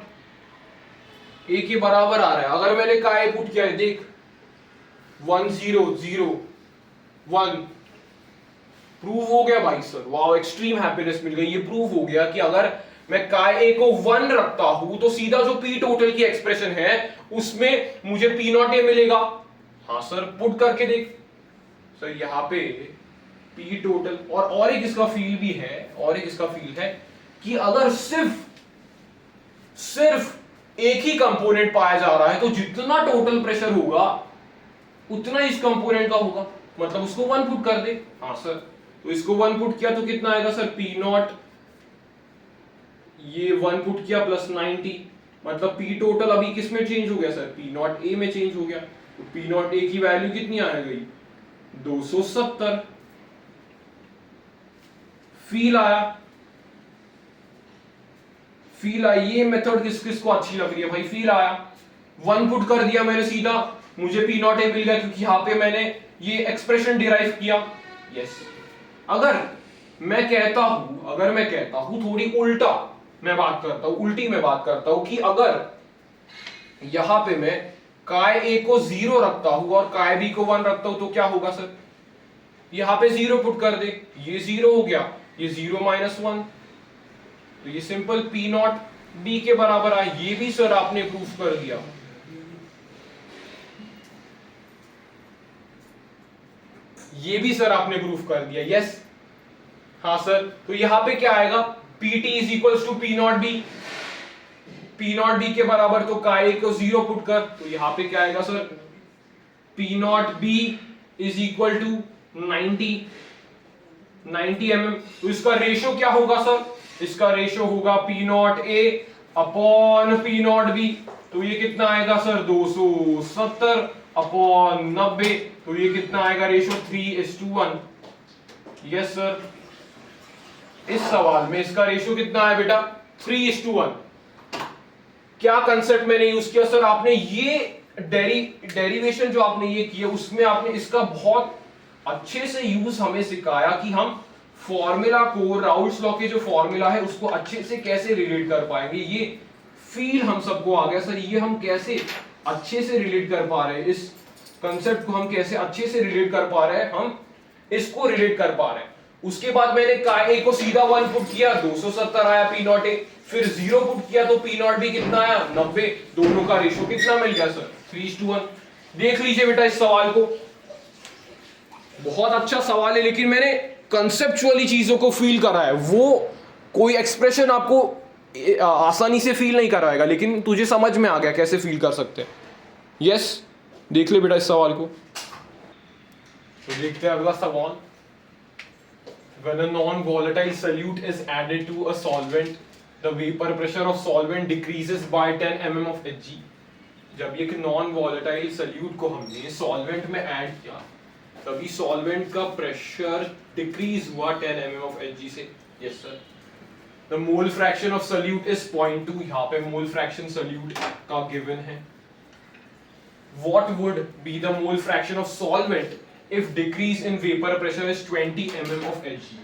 A: A के बराबर आ रहा है। अगर मैंने काय पुट किया है, देख 1 0 0 1, प्रूव हो गया भाई सर, वाओ, एक्सट्रीम हैप्पीनेस मिल गई। ये प्रूव हो गया कि अगर मैं काय A को 1 रखता हूं तो सीधा जो P टोटल की एक्सप्रेशन है उसमें मुझे P0A मिलेगा। हाँ सर, पुट करके देख सर, यहाँ पे P टोटल और एक इसका फील भी है, कि अगर सिर्फ एक ही कंपोनेंट पाया जा रहा है तो जितना टोटल प्रेशर होगा उतना इस कंपोनेंट का होगा, मतलब उसको 1 पुट कर दे। हाँ सर, तो इसको 1 पुट किया तो कितना आएगा सर, P0, ये 1 पुट किया प्लस 90, मतलब P टोटल अभी किस में चेंज हो गया सर, P0A में चेंज हो गया। तो P0A की वैल्यू कितनी आ गई, 270। फील आया, ये मेथड किस को अच्छी लग रही है भाई, फील आया। 1 पुट कर दिया मैंने सीधा, मुझे P0A मिल गया, क्योंकि यहां पे मैंने ये एक्सप्रेशन डिराइव किया। यस, अगर मैं कहता हूं थोड़ी उल्टी मैं बात करता हूं कि अगर यहां पे मैं काय A को 0 रखता हूं और काय B को 1 रखता हूं तो क्या होगा सर, यहां पे 0 पुट कर दे, ये 0 हो गया, ये 0 माइनस 1, तो ये सिंपल P0B के बराबर है। ये भी सर आपने प्रूफ कर दिया, यस। हाँ सर, तो यहां पे क्या आएगा, PT is equals to P0B के बराबर, तो काय को 0 पुट कर, तो यहां पे क्या आएगा sir, P0B is equal to 90 mm। तो इसका रेशियो क्या होगा सर, इसका रेशियो होगा P0A अपॉन P0B, तो ये कितना आएगा सर, 270 अपॉन 90, तो ये कितना आएगा रेशियो, 3:1। यस सर, इस सवाल में इसका रेशियो कितना है बेटा, 3:1। क्या कंसेप्ट मैंने यूज किया सर, आपने ये डेरिवेशन जो आपने ये किया उसमें आपने इसका बहुत अच्छे से यूज हमें सिखाया कि हम फॉर्मूला को, राउल्ट्स लॉ के जो फॉर्मूला है उसको अच्छे से कैसे रिलेट कर पाएंगे। ये फील हम सबको आ गया सर, ये हम कैसे अच्छे से रिलेट कर पा रहे हैं, इस कंसेप्ट को हम कैसे अच्छे से रिलेट कर पा रहे हैं, हम इसको रिलेट कर पा रहे हैं। उसके बाद मैंने काय A को सीधा 1 पुट किया, 270 आया P0A, फिर 0 पुट किया तो P0B कितना आया, 90। दोनों का रेशियो कितना मिल गया सर, 3:1। देख लीजिए बेटा इस सवाल को, बहुत अच्छा सवाल है, लेकिन मैंने कंसेप्चुअली चीजों को फील करा है। वो कोई एक्सप्रेशन आपको आसानी से फील नहीं कराएगा, लेकिन तुझे समझ में आ गया कैसे फील कर सकते हैं। यस, देख ले बेटा इस सवाल को। तो देखते हैं अगला सवाल। When a non-volatile solute is added to a solvent, the vapor pressure of solvent decreases by 10 mm of Hg। जब एक non-volatile solute को हमने solvent में ऐड किया तभी solvent का pressure decrease हुआ 10 mm of Hg से। Yes sir। The mole fraction of solute is 0.2। यहाँ पे mole fraction solute का given है। what would be the mole fraction of solvent if decrease in vapor pressure is 20 mm of Hg?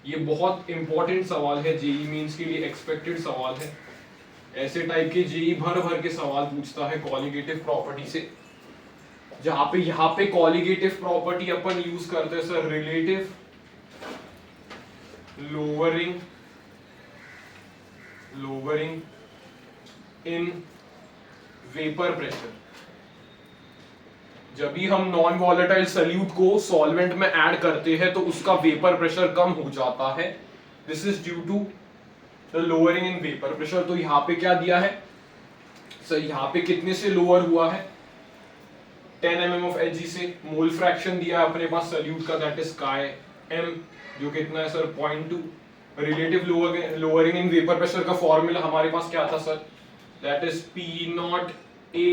A: ये बहुत important सवाल है, JEE means के लिए एक्सपेक्टेड सवाल है। ऐसे टाइप के जेई भर भर के सवाल पूछता है कॉलिगेटिव प्रॉपर्टी से, जहां पे यहाँ पे कॉलिगेटिव प्रॉपर्टी अपन यूज करते हैं sir relative lowering in vapour pressure. जब भी हम नॉन वॉलेटाइल सॉल्यूट को सॉल्वेंट में ऐड करते हैं तो उसका वेपर प्रेशर कम हो जाता है। This is due to the lowering in vapour pressure. तो यहाँ पे क्या दिया है सर, यहाँ पे कितने से लोअर हुआ है 10 mm ऑफ Hg से। मोल फ्रैक्शन दिया है अपने पास सॉल्यूट का, दैट इज काई m, जो कितना है sir 0.2। Relative lowering in vapour pressure का फॉर्मूला हमारे पास क्या था sir, that is P naught A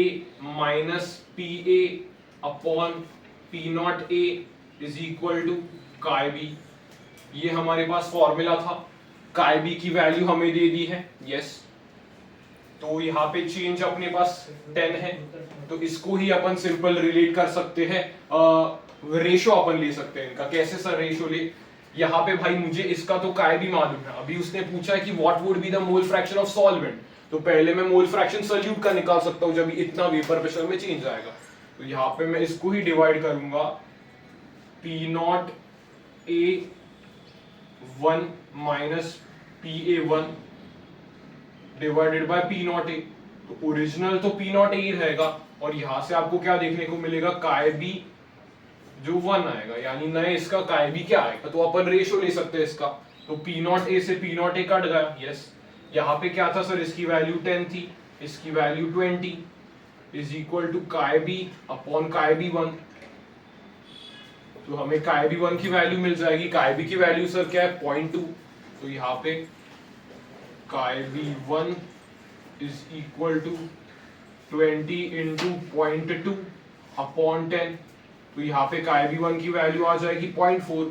A: minus PA upon P naught A is equal to chi B। ये हमारे पास फॉर्मूला था। काई B की वैल्यू हमें दे दी है, यस। तो यहाँ पे चेंज अपने पास 10 है, तो इसको ही अपन सिंपल रिलेट कर सकते हैं। रेशो अपन ले सकते हैं इनका। कैसे सर रेशो ले, यहाँ पे भाई मुझे इसका तो काई भी मालूम है। अभी उसने पूछा है कि what would be the mole fraction of solvent, तो पहले मैं मोल फ्रैक्शन सॉल्यूट का निकाल सकता हूँ जब इतना वेपर प्रेशर में चेंज आएगा। तो यहाँ पे मैं इसको ही डिवाइड करूंगा P not A1 minus PA1 divided by P naught A। तो ओरिजिनल तो P नॉट A ही रहेगा, और यहां से आपको क्या देखने को मिलेगा, काई B जो 1 आएगा, यानी नए इसका काई B क्या आएगा। तो अपन रेशो ले सकते हैं इसका। तो P नॉट A से P नॉट A कट गया, यस। यहाँ पे क्या था सर, इसकी वैल्यू 10 थी, इसकी value 20 is equal to chi B upon काई B1। तो हमें काई B1 की वैल्यू मिल जाएगी। काई B की वैल्यू सर क्या है 0.2। तो यहाँ पे chi B1 is equal to 20 into 0.2 upon 10। तो यहाँ पे काई B1 की वैल्यू आ जाएगी 0.4।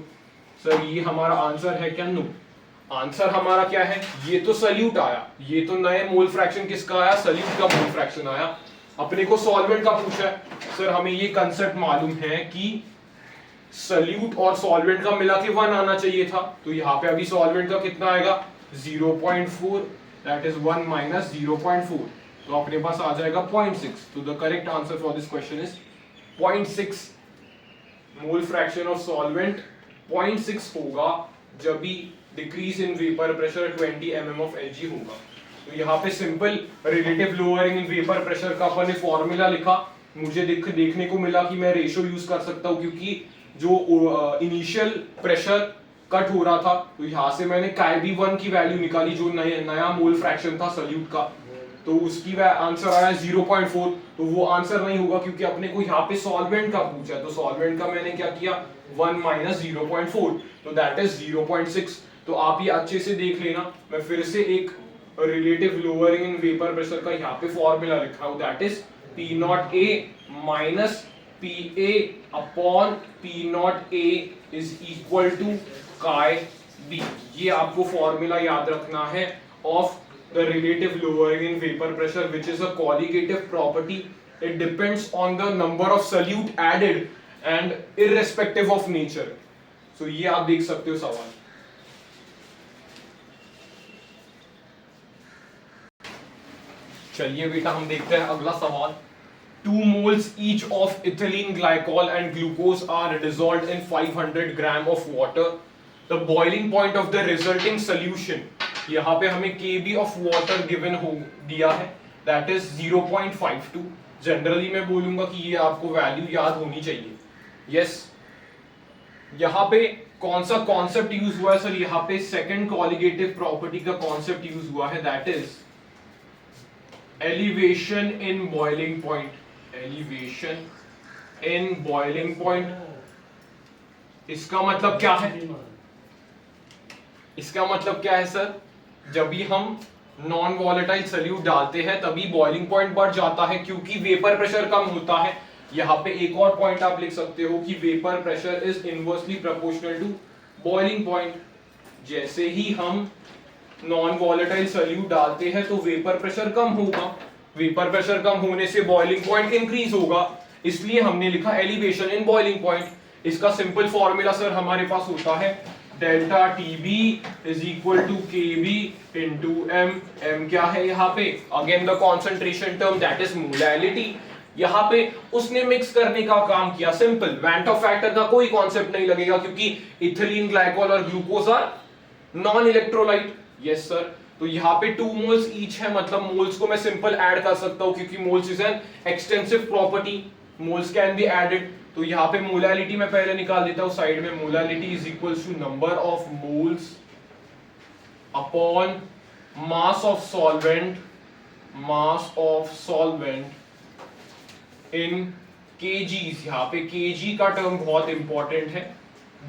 A: सर ये हमारा आंसर है क्या? नो। आंसर हमारा क्या है, ये तो सॉल्यूट आया, ये तो नए मोल फ्रैक्शन किसका आया, सॉल्यूट का मोल फ्रैक्शन आया। अपने को सॉल्वेंट का पूछा है। सर हमें ये कंसेप्ट मालूम है कि सॉल्यूट और सॉल्वेंट का मिला के 1 आना चाहिए था। तो यहाँ पे अभी सॉल्वेंट का कितना आएगा 0.4, दैट इज 1 माइनस 0.4। तो अपने पास आ जाएगा 0.6। तो the correct answer for this question is 0.6। Mole fraction of solvent 0.6 होगा जब भी decrease in vapour pressure 20 mm of Hg होगा। तो यहाँ पे simple relative lowering in vapour pressure का अपन ने फॉर्मूला लिखा। मुझे देखने को मिला कि मैं रेशो यूज कर सकता हूँ, क्योंकि जो इनिशियल प्रेशर कट हो रहा था, तो यहाँ से मैंने काई B1 की वैल्यू निकाली जो नया मोल फ्रैक्शन था सॉल्यूट का। तो उसकी आंसर आया 0.4। तो वो आंसर नहीं होगा क्योंकि अपने को यहाँ पे सॉल्वेंट का पूछा है। तो सॉल्वेंट का मैंने क्या किया 1 माइनस 0.4, तो दैट इज 0.6। तो आप ये अच्छे से देख लेना। मैं फिर से एक relative lowering in vapour pressure का यहाँ पे फॉर्मूला लिख रहा हूँ, that is P naught A minus PA upon P naught A is equal to chi B। ये आपको फॉर्मूला याद रखना है of the relative lowering in vapor pressure, which is a colligative property. It depends on the number of solute added and irrespective of nature. So ये आप देख सकते हो सवाल। चलिए बेटा हम देखते हैं अगला सवाल। 2 moles each of ethylene glycol and glucose are dissolved in 500 gram of water. The boiling point of the resulting solution, यहाँ पे हमें Kb of water given हो दिया है, that is 0.52। जनरली मैं बोलूंगा कि ये आपको वैल्यू याद होनी चाहिए, यस। यहाँ पे कौन सा कॉन्सेप्ट यूज हुआ है सर, यहाँ पे सेकंड कॉलिगेटिव प्रॉपर्टी का कॉन्सेप्ट यूज हुआ है, that is elevation in boiling point. Elevation in boiling point इसका मतलब क्या है, इसका मतलब क्या है सर, जब भी हम नॉन वॉलेटाइल सॉल्यूट डालते हैं तभी बॉइलिंग पॉइंट बढ़ जाता है क्योंकि वेपर प्रेशर कम होता है। यहाँ पे एक और पॉइंट आप लिख सकते हो कि vapour pressure is inversely proportional to boiling point. जैसे ही हम नॉन वॉलेटाइल सॉल्यूट डालते हैं तो वेपर प्रेशर कम होगा, वेपर प्रेशर कम होने से बॉइलिंग पॉइंट इंक्रीज होगा, इसलिए हमने लिखा एलिवेशन इन बॉइलिंग पॉइंट। इसका सिंपल फॉर्मूला सर हमारे पास होता है delta TB is equal to K B into M. M क्या है यहाँ पे, again the concentration term that is molality. यहाँ पे उसने मिक्स करने का काम किया, सिंपल। वैन ऑफ फैक्टर का कोई कॉन्सेप्ट नहीं लगेगा क्योंकि इथिलीन, ग्लाइकोल और glucose are non electrolyte. Yes sir, तो यहाँ पे 2 मोल्स ईच है, मतलब मोल्स को मैं सिंपल ऐड कर सकता हूँ क्योंकि moles is an extensive property, moles can be added. तो यहाँ पे मोलैलिटी मैं पहले निकाल देता हूँ साइड में, molality is equals to number of moles upon mass of solvent, mass of solvent in KGs. यहाँ पे केजी का टर्म बहुत इंपॉर्टेंट है,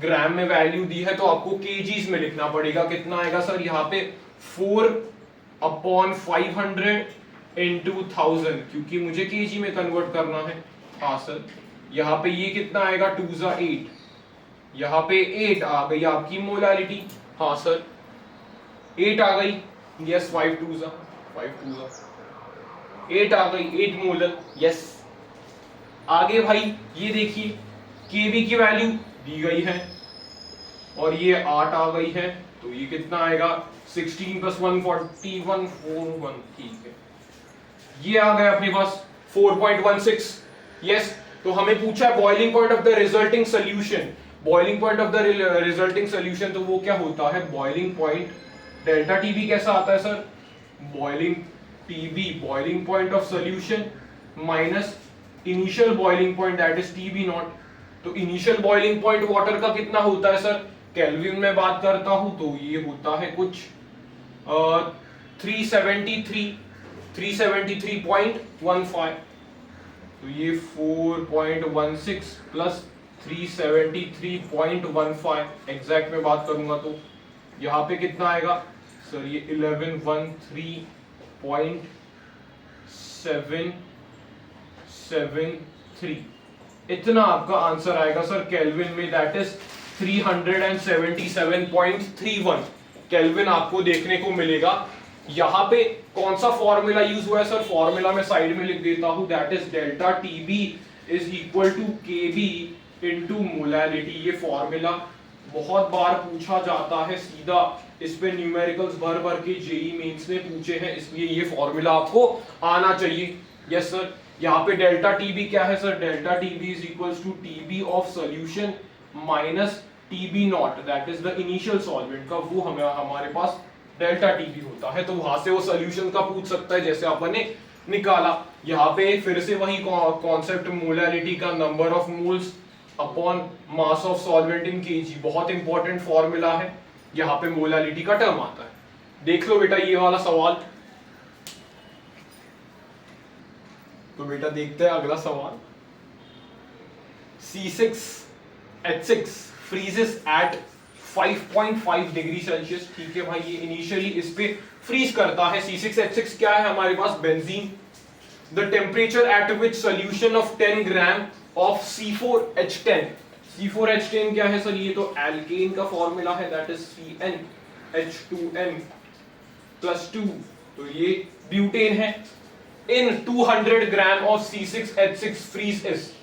A: ग्राम में वैल्यू दी है तो आपको केजीज में लिखना पड़ेगा। कितना आएगा सर यहाँ पे 4/500 इंटू 1000, क्योंकि मुझे केजी में कन्वर्ट करना है। हाँ सर, यहाँ पे ये कितना आएगा 2 ज़ा 8, यहाँ पे 8 आ गई आपकी मोलैलिटी। हाँ सर 8 आ गई, यस 5 2 ज़ा 8 आ गई, 8 मोलर। यस आगे भाई ये देखिए केबी की वैल्यू दी गई है और ये 8 आ गई है, तो ये कितना आएगा 16 + 141 41, ठीक है। ये आ गया अपने पास 4.16। यस, तो हमें पूछा है boiling point of the resulting solution. Boiling point of the resulting solution, तो वो क्या होता है, बॉइलिंग पॉइंट डेल्टा टीबी कैसा आता है sir, boiling TB boiling point of solution minus initial boiling point that is TB naught. तो initial boiling point water का कितना होता है सर, केल्विन में बात करता हूं तो ये होता है कुछ 373.15, तो ये 4.16 प्लस 373.15 एग्जैक्ट में बात करूंगा तो यहाँ पे कितना आएगा सर, ये 1113.773, इतना आपका आंसर आएगा सर केल्विन में, दैट इज 377.31 केल्विन आपको देखने को मिलेगा। यहाँ पे कौन सा फॉर्मूला यूज हुआ है सर, फॉर्मूला मैं साइड में लिख देता हूं, that is delta TB is equal to KB into molality. ये फॉर्मूला बहुत बार पूछा जाता है सीधा, इस पे न्यूमेरिकल्स भर भर के जेई मेंस ने पूछे हैं, इसलिए ये फॉर्मूला आपको आना चाहिए। यस सर, यहाँ पे डेल्टा टीबी क्या है sir, delta TB is equals to TB of solution minus TB naught, that is the initial solvent का, वो हमारे पास डेल्टा टीबी होता है। तो वहां से वो सॉल्यूशन का पूछ सकता है जैसे अपन ने निकाला। यहाँ पे फिर से वही कॉन्सेप्ट, मोलैलिटी का number of moles upon mass of solvent in KG, बहुत इंपॉर्टेंट फॉर्मूला है। यहाँ पे मोलैलिटी का टर्म आता है। देख लो बेटा ये वाला सवाल। तो बेटा देखते हैं अगला सवाल। C6H6 freezes at 5.5 degree Celsius, ठीक है भाई, ये इनिशियली इस पे फ्रीज करता है। C6H6 क्या है हमारे पास, benzene. The temperature at which solution of 10 gram of C4H10, C4H10 क्या है सर, ये तो एल्केन का फॉर्मूला है, दैट इज CnH2n + 2, तो ये ब्यूटेन है। in 200 gram of C6H6 freeze is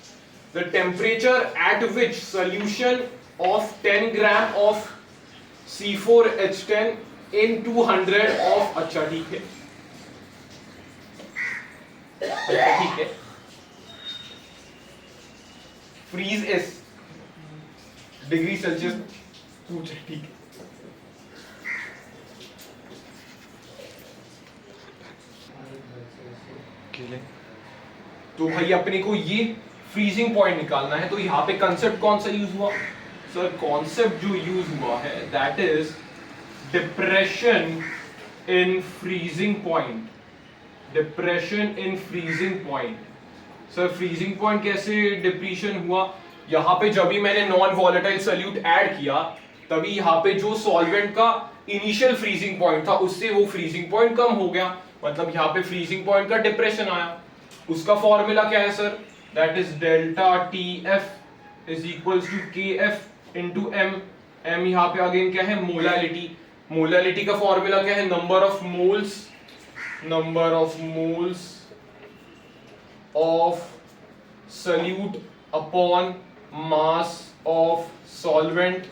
A: the temperature at which solution of 10 gram of C4H10 in 200 of, अच्छा ठीक है, फ्रीज इज डिग्री सेल्सियस पूछे, ठीक है। तो भाई अपने को ये फ्रीजिंग पॉइंट निकालना है, तो यहाँ पे कंसेप्ट कौन सा यूज हुआ सर, कॉन्सेप्ट जो यूज हुआ है that is depression in freezing point, depression in freezing point. Sir freezing point कैसे डिप्रेशन हुआ, यहाँ पे जब भी मैंने नॉन वॉलेटाइल सॉल्यूट ऐड किया तभी यहाँ पे जो सॉल्वेंट का इनिशियल फ्रीजिंग पॉइंट था उससे वो फ्रीजिंग पॉइंट कम हो गया, मतलब यहाँ पे फ्रीजिंग पॉइंट का डिप्रेशन आया। उसका फॉर्मूला क्या है sir, that is delta TF is equals to KF into M. M यहाँ पे अगेन क्या है, मोलैलिटी। मोलैलिटी का फॉर्मूला क्या है, number of moles of solute upon mass of solvent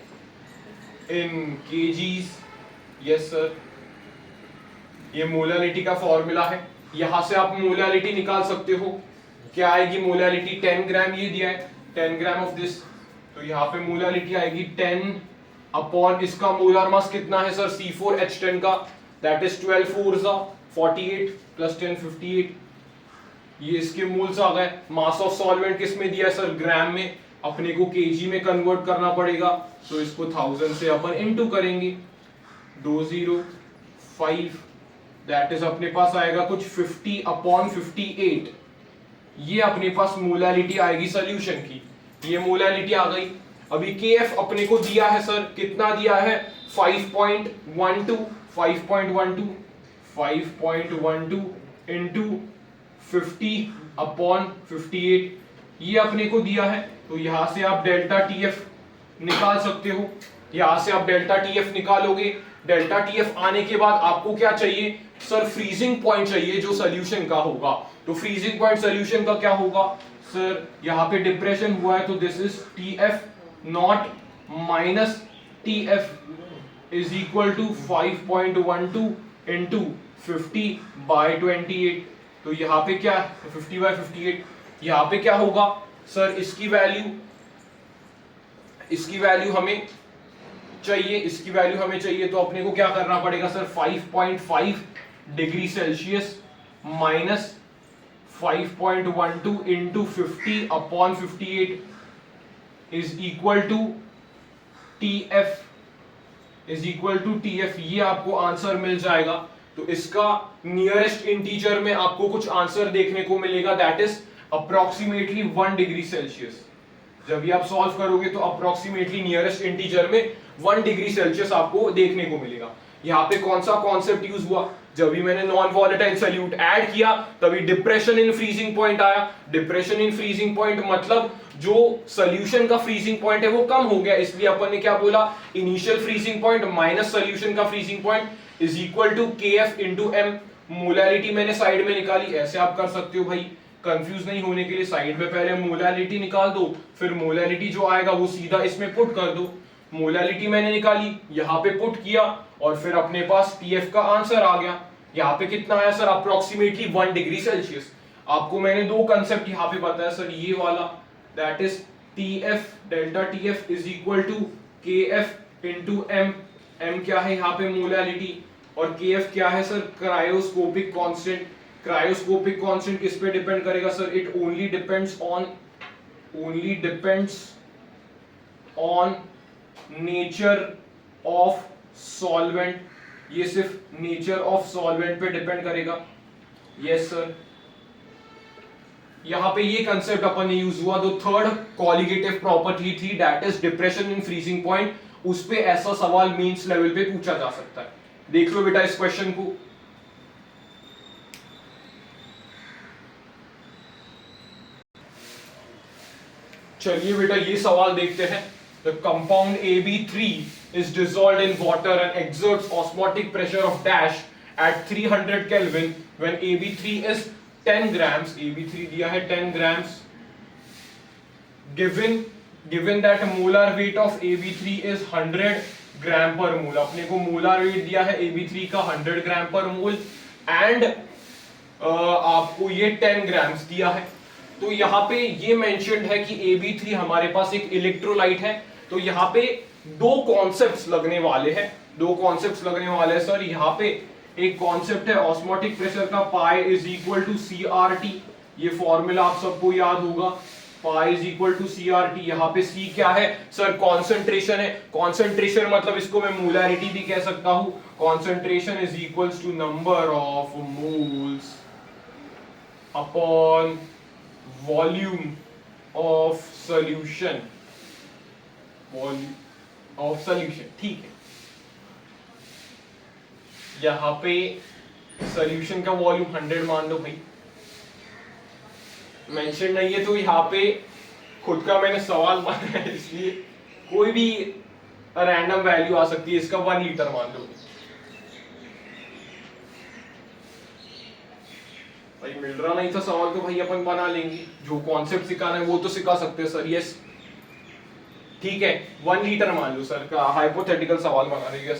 A: in KGs. Yes sir, ये मोलालिटी का फॉर्मूला है। यहां से आप मोलालिटी निकाल सकते हो। क्या आएगी मोलालिटी? 10 ग्राम ये दिया है, 10 ग्राम ऑफ दिस, तो यहाँ पे मोलालिटी आएगी 10 अपॉन इसका मोलर मास कितना है सर? C4H10 का, दैट इज 12 4 48 प्लस 10 58। ये इसके मोल्स आ गए। मास ऑफ सॉल्वेंट किस में दिया है सर? ग्राम में। अपने को केजी में कन्वर्ट करना पड़ेगा, तो इसको 1000 से अपन इनटू करेंगे। 205, दैट इज अपने पास आएगा कुछ 50 अपॉन 58। ये अपने पास मोलालिटी आएगी सोल्यूशन की। ये मोलालिटी आ गई। अभी KF अपने को दिया है सर, कितना दिया है? 5.12 इनटू 50 अपॉन 58, ये अपने को दिया है। तो यहां से आप डेल्टा TF निकाल सकते हो। यहां से आप डेल्टा TF निकालोगे। डेल्टा TF आने के बाद आपको क्या चाहिए सर? फ्रीजिंग पॉइंट चाहिए जो सोल्यूशन का होगा। तो फ्रीजिंग पॉइंट सोल्यूशन का क्या होगा सर? यहाँ पे डिप्रेशन हुआ है, तो this is TF naught minus TF is equal to 5.12 into 50/28। तो यहाँ पे क्या, 50/58, यहाँ पे क्या होगा सर? इसकी वैल्यू हमें चाहिए, इसकी वैल्यू हमें चाहिए, तो अपने को क्या करना पड़ेगा sir? 5.5 degree Celsius minus 5.12 into 50 upon 58 is equal to TF। ये आपको आंसर मिल जाएगा। तो इसका नियरेस्ट इंटीजर में आपको कुछ आंसर देखने को मिलेगा, that is approximately 1 degree Celsius. जब भी आप सॉल्व करोगे तो अप्रोक्सीमेटली नियरेस्ट इंटीजर में 1 डिग्री सेल्सियस आपको देखने को मिलेगा। यहाँ पे कौन सा कॉन्सेप्ट यूज हुआ? जब भी मैंने नॉन वॉलेटाइल सॉल्यूट ऐड किया तभी डिप्रेशन इन फ्रीजिंग पॉइंट आया। डिप्रेशन इन फ्रीजिंग पॉइंट मतलब जो सॉल्यूशन का फ्रीजिंग पॉइंट है वो कम हो गया, इसलिए अपन ने क्या बोला? Initial freezing point minus solution का freezing point is equal to KF into M। Molality मैंने साइड में निकाली, ऐसे आप कर सकते हो भाई, कंफ्यूज नहीं होने के लिए। साइड में पहले मोलालिटी निकाल दो, फिर मोलालिटी जो आएगा वो सीधा इसमें पुट कर दो। मोलालिटी मैंने निकाली, यहाँ पे पुट किया, और फिर अपने पास TF का आंसर आ गया। यहाँ पे कितना आया सर? Approximately 1 degree Celsius. आपको मैंने दो कंसेप्ट यहाँ पे बताया सर, ये वाला that is TF, delta TF is equal to KF into M। M क्या है यहाँ पे? मोलालिटी। और KF क्या है sir? Cryoscopic constant. Cryoscopic constant किस पे डिपेंड करेगा sir? It only depends on nature of solvent. ये सिर्फ नेचर ऑफ सॉल्वेंट पे डिपेंड करेगा। यस सर, यहां पे ये कंसेप्ट अपन ने यूज हुआ। तो थर्ड कॉलिगेटिव प्रॉपर्टी थी, that is depression in freezing point. उस पे ऐसा सवाल मींस लेवल पे पूछा जा सकता है। देख लो बेटा इस क्वेश्चन को। चलिए बेटा ये सवाल देखते हैं। The compound AB3 is dissolved in water and exerts osmotic pressure of dash at 300 Kelvin when AB3 is 10 grams. AB3 दिया है 10 grams. Given that molar weight of AB3 is 100 gram per mole. अपने को molar weight दिया है AB3 का 100 gram per mole and आपको ये 10 grams दिया है। तो यहाँ पे ये मेंशन्ड है कि AB3 हमारे पास एक इलेक्ट्रोलाइट है। तो यहाँ पे दो कॉन्सेप्ट्स लगने वाले हैं सर। यहाँ पे एक कॉन्सेप्ट है ऑस्मोटिक प्रेशर का, pi is equal to CRT। ये फॉर्मूला आप सबको याद होगा, pi is equal to CRT। यहाँ पे C क्या है सर? कॉन्सेंट्रेशन है। कॉन्सेंट्रेशन मतलब इसको मैं मोलैरिटी भी कह सकता हूं। Concentration is equals to number of moles upon volume of solution. ठीक है, यहां पे सॉल्यूशन का वॉल्यूम 100 मान लो भाई, मेंशन नहीं है तो यहाँ पे खुद का मैंने सवाल माना है, इसलिए कोई भी रैंडम वैल्यू आ सकती है। इसका 1 लीटर मान लो। भाई मिल रहा नहीं था सवाल तो भाई अपन बना लेंगे, जो कॉन्सेप्ट सिखाना है वो तो सिखा सकते हैं सर। यस ठीक है, 1 लीटर मान लो सर का हाइपोथेटिकल सवाल बना रहे हैं।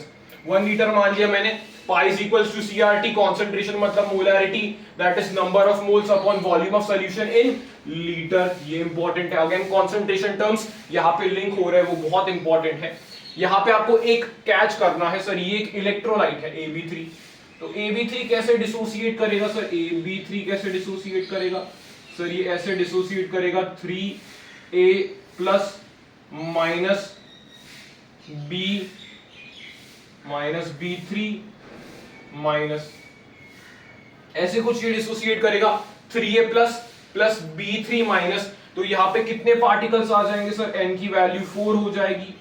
A: 1 लीटर मान लिया मैंने, pi is equals to CRT, concentration मतलब molarity, that is number of moles upon volume of solution in litre. ये इंपॉर्टेंट है, अगेन कॉन्सेंट्रेशन टर्म्स यहाँ पे लिंक हो रहे हैं, वो बहुत इंपॉर्टेंट है। यहाँ पे आपको एक कैच करना है सर, ये एक इलेक्ट्रोलाइट है AB3, तो AB3 कैसे डिसोसिएट करेगा सर, AB3 कैसे डिसोसिएट करेगा सर, ये ऐसे डिसोसिएट करेगा 3A plus minus B3 minus, ऐसे कुछ ये डिसोसिएट करेगा 3A प्लस B3 माइनस। तो यहां पे कितने पार्टिकल्स आ जाएंगे सर, n की वैल्यू 4 हो जाएगी,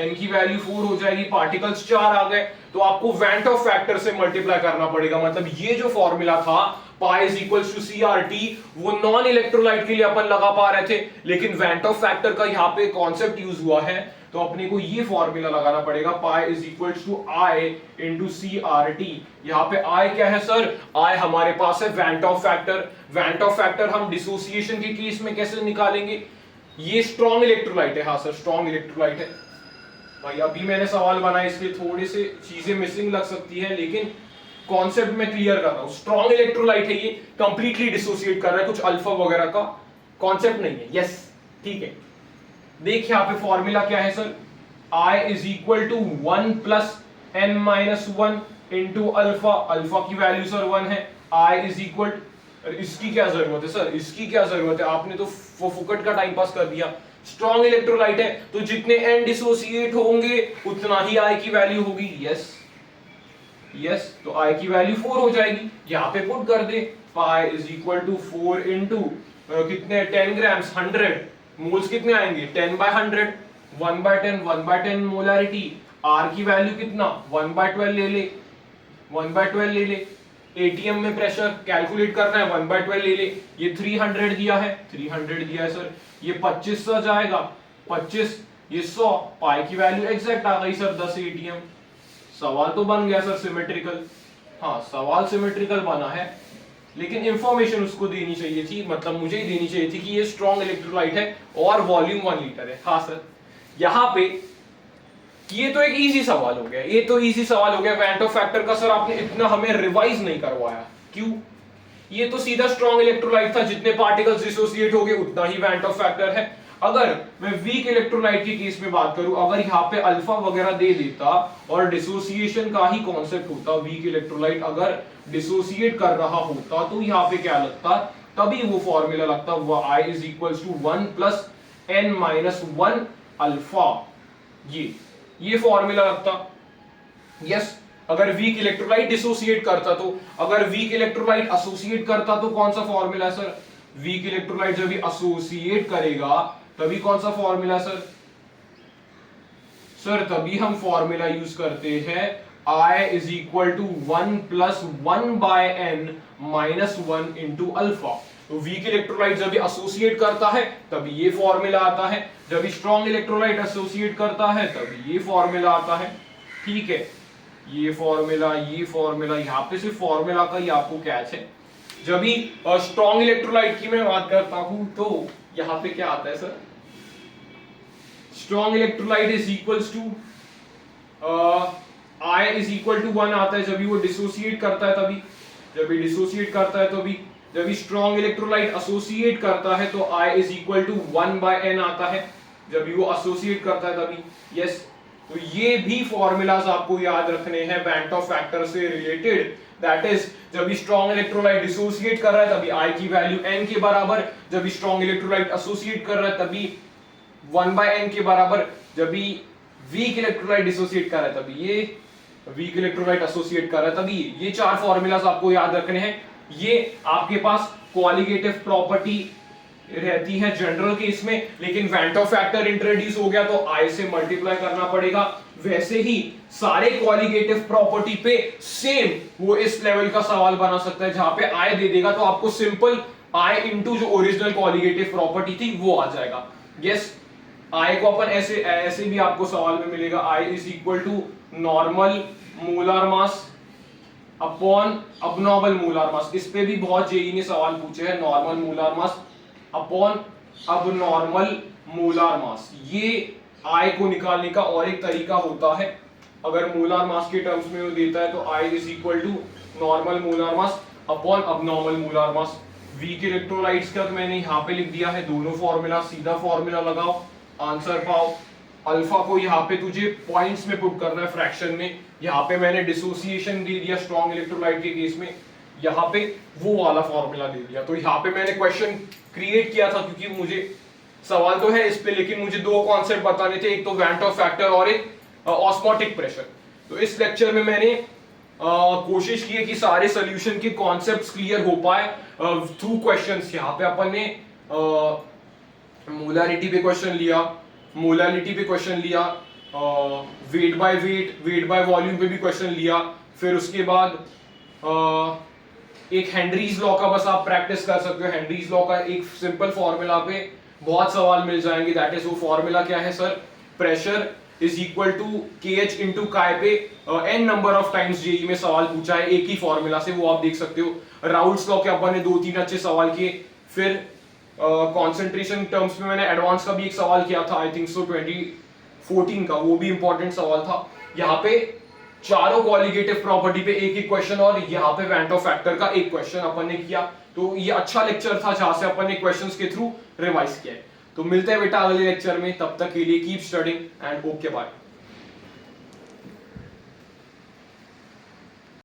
A: n की वैल्यू 4 हो जाएगी, पार्टिकल्स 4 आ गए, तो आपको वेंट ऑफ फैक्टर से मल्टीप्लाई करना पड़ेगा। मतलब ये जो फॉर्मूला था pi is equals to CRT, वो नॉन इलेक्ट्रोलाइट के लिए अपन लगा पा रहे थे, लेकिन वेंट ऑफ फैक्टर का यहाँ पे कॉन्सेप्ट यूज हुआ है, तो अपने को ये फॉर्मूला लगाना पड़ेगा, pi is equals to i into CRT. यहाँ पे आई क्या है सर, आई हमारे पास है went Hoff factor. Went Hoff factor हम डिसोसिएशन के केस में कैसे निकालेंगे, ये स्ट्रॉन्ग इलेक्ट्रोलाइट है, हाँ सर स्ट्रॉन्ग इलेक्ट्रोलाइट है। भाई अभी मैंने सवाल बनाया इसलिए थोड़ी सी चीजें मिसिंग लग सकती है, लेकिन कॉन्सेप्ट में क्लियर कर रहा हूं। स्ट्रॉन्ग इलेक्ट्रोलाइट है, ये कंप्लीटली डिसोसिएट कर रहा है, कुछ अल्फा वगैरह का कॉन्सेप्ट नहीं है। यस ठीक है, देखिए यहाँ पे फॉर्मूला क्या है sir, I is equal to 1 plus n minus 1 into alpha, alpha की वैल्यू सर 1 है, I इज इक्वल, इसकी क्या जरूरत है सर, इसकी क्या जरूरत है, आपने तो फुकट का टाइम पास कर दिया। स्ट्रॉन्ग इलेक्ट्रोलाइट है तो जितने n डिसोसिएट होंगे उतना ही I की वैल्यू होगी। यस यस, तो I की वैल्यू 4 हो जाएगी, यहाँ पे पुट कर दे, pi is equal to 4 into कितने 10 ग्राम्स 100 मोल्स कितने आएंगे 10/100, 1/10 मोलैरिटी, R की वैल्यू कितना 1/12 ले ले, 1/12 ले ले। एटीएम में प्रेशर कैलकुलेट करना है, 1/12 ले ले, ये 300 दिया है, 300 दिया है सर, ये 2500 जाएगा, 25 ये 100, पाई की वैल्यू एग्जैक्ट आ गई सर 10 एटीएम। सवाल तो बन गया सर सिमेट्रिकल, हाँ सवाल सिमेट्रिकल बना है, लेकिन इंफॉर्मेशन उसको देनी चाहिए थी, मतलब मुझे ही देनी चाहिए थी कि ये स्ट्रॉन्ग इलेक्ट्रोलाइट है और वॉल्यूम 1 लीटर है। हाँ सर, यहाँ पे ये तो एक इजी सवाल हो गया, ये तो इजी सवाल हो गया। वेंट ऑफ फैक्टर का सर आपने इतना हमें रिवाइज नहीं करवाया, क्यों, ये तो सीधा स्ट्रॉन्ग इलेक्ट्रोलाइट था, जितने पार्टिकल्स डिसोसिएट हो गए उतना ही वेंट ऑफ फैक्टर है। अगर मैं वीक इलेक्ट्रोलाइट के केस में बात करूं, अगर यहाँ पे अल्फा वगैरह दे देता और डिसोसिएशन का ही कॉन्सेप्ट होता, वीक इलेक्ट्रोलाइट अगर डिसोसिएट कर रहा होता तो यहाँ पे क्या लगता, तभी वो फॉर्मूला लगता, वो I is equals to 1 plus n minus 1 alpha, ये फॉर्मूला लगता। यस, अगर वीक इलेक्ट्रोलाइट डिसोसिएट करता तो, अगर वीक इलेक्ट्रोलाइट एसोसिएट करता तो कौन सा फॉर्मूला है सर, वीक इलेक्ट्रोलाइट जब भी एसोसिएट करेगा तभी कौन सा फॉर्मूला सर, सर तभी हम फॉर्मूला यूज करते हैं I is equal to 1 plus 1/n minus 1 into alpha. तो वीक इलेक्ट्रोलाइट जब भी एसोसिएट करता है तभी ये फॉर्मूला आता है, जब स्ट्रॉन्ग इलेक्ट्रोलाइट एसोसिएट करता है तभी ये फॉर्मूला आता है। ठीक है, ये फॉर्मूला यहाँ पे सिर्फ फॉर्मूला का ही आपको कैच है। जब भी स्ट्रॉन्ग इलेक्ट्रोलाइट की मैं बात करता हूं तो यहाँ पे क्या आता है sir, strong electrolyte is equals to I is equal to 1 आता है जब भी वो डिसोसिएट करता है तभी, जब भी डिसोसिएट करता है तभी, जब भी स्ट्रॉन्ग इलेक्ट्रोलाइट एसोसिएट करता है तो I is equal to 1/n आता है, जब भी वो एसोसिएट करता है तभी। यस, तो ये भी फॉर्मूलाज आपको याद रखने हैं वेंट ऑफ फैक्टर से रिलेटेड, दैट इज जब भी स्ट्रॉन्ग इलेक्ट्रोलाइट डिसोसिएट कर रहा है तभी I की वैल्यू n के बराबर, जब भी स्ट्रॉन्ग इलेक्ट्रोलाइट एसोसिएट कर रहा है तभी 1/n के बराबर, जब भी वीक इलेक्ट्रोलाइट डिसोसिएट कर रहा है तभी ये वीक इलेक्ट्रोलाइट एसोसिएट कर रहा है तभी। ये चार फॉर्मूलाज आपको याद रखने हैं। ये आपके पास क्वालिटेटिव प्रॉपर्टी रहती है जनरल केस में, लेकिन वेंट ऑफ फैक्टर इंट्रोड्यूस हो गया तो I से मल्टीप्लाई करना पड़ेगा। वैसे ही सारे क्वालिटेटिव प्रॉपर्टी पे सेम वो इस लेवल का सवाल बना सकता है, जहां पे I दे देगा तो आपको सिंपल I इंटू जो ओरिजिनल क्वालिटेटिव प्रॉपर्टी थी वो आ जाएगा। यस, I को अपन ऐसे भी आपको सवाल में मिलेगा, I is equal to normal molar mass upon abnormal molar mass. इस पे भी बहुत जेई ने सवाल पूछे हैं, normal molar mass upon abnormal molar mass. ये आई को निकालने का और एक तरीका होता है। अगर मोलार मास के टर्म्स में वो देता है तो I is equal to normal molar mass upon abnormal molar mass. Weak electrolytes का तो मैंने यहाँ पे लिख दिया है, दोनों फॉर्मूला, सीधा फॉर्मूला लगाओ, आंसर पाओ। अल्फा को यहाँ पे तुझे पॉइंट्स में पुट करना है, फ्रैक्शन में। यहाँ पे मैंने डिसोसिएशन दे दिया स्ट्रॉन्ग इलेक्ट्रोलाइट के केस में, यहाँ पे वो वाला फॉर्मूला दे दिया। तो यहाँ पे मैंने क्वेश्चन क्रिएट किया था क्योंकि मुझे सवाल तो है इस पे, लेकिन मुझे दो कॉन्सेप्ट बताने थे, एक तो वैन टॉप फैक्टर और एक ऑस्मोटिक प्रेशर। तो इस लेक्चर में मैंने कोशिश की है कि सारे सोल्यूशन के कॉन्सेप्ट्स क्लियर हो पाए थ्रू क्वेश्चंस। यहाँ पे अपन ने मोलारिटी पे क्वेश्चन लिया, मोलालिटी पे क्वेश्चन लिया, wait by wait, wait by volume पे भी क्वेश्चन लिया। फिर उसके बाद एक हेनरीज लॉ का बस आप प्रैक्टिस कर सकते हो। हेनरीज लॉ का एक सिंपल फॉर्मूला पे बहुत सवाल मिल जाएंगे। दैट इज, वो फॉर्मूला क्या है sir? Pressure is equal to KH into chi पे n number of times JEE में सवाल पूछा है एक ही फॉर्मूला से, वो आप देख सकते हो। राउल्ट्स लॉ के अपन ने 2-3 अच्छे सवाल किए। फिर कंसंट्रेशन टर्म्स में मैंने एडवांस का भी एक सवाल किया था, आई थिंक सो 2014 का, वो भी इंपॉर्टेंट सवाल था। यहाँ पे चारों क्वालिटेटिव प्रॉपर्टी पे एक क्वेश्चन और यहाँ पे वैन टॉप फैक्टर का एक क्वेश्चन अपन ने किया। तो ये अच्छा लेक्चर था जहां से अपन ने क्वेश्चंस के थ्रू रिवाइज किया है। तो मिलते हैं बेटा अगले लेक्चर में, तब तक के लिए keep studying and okay bye.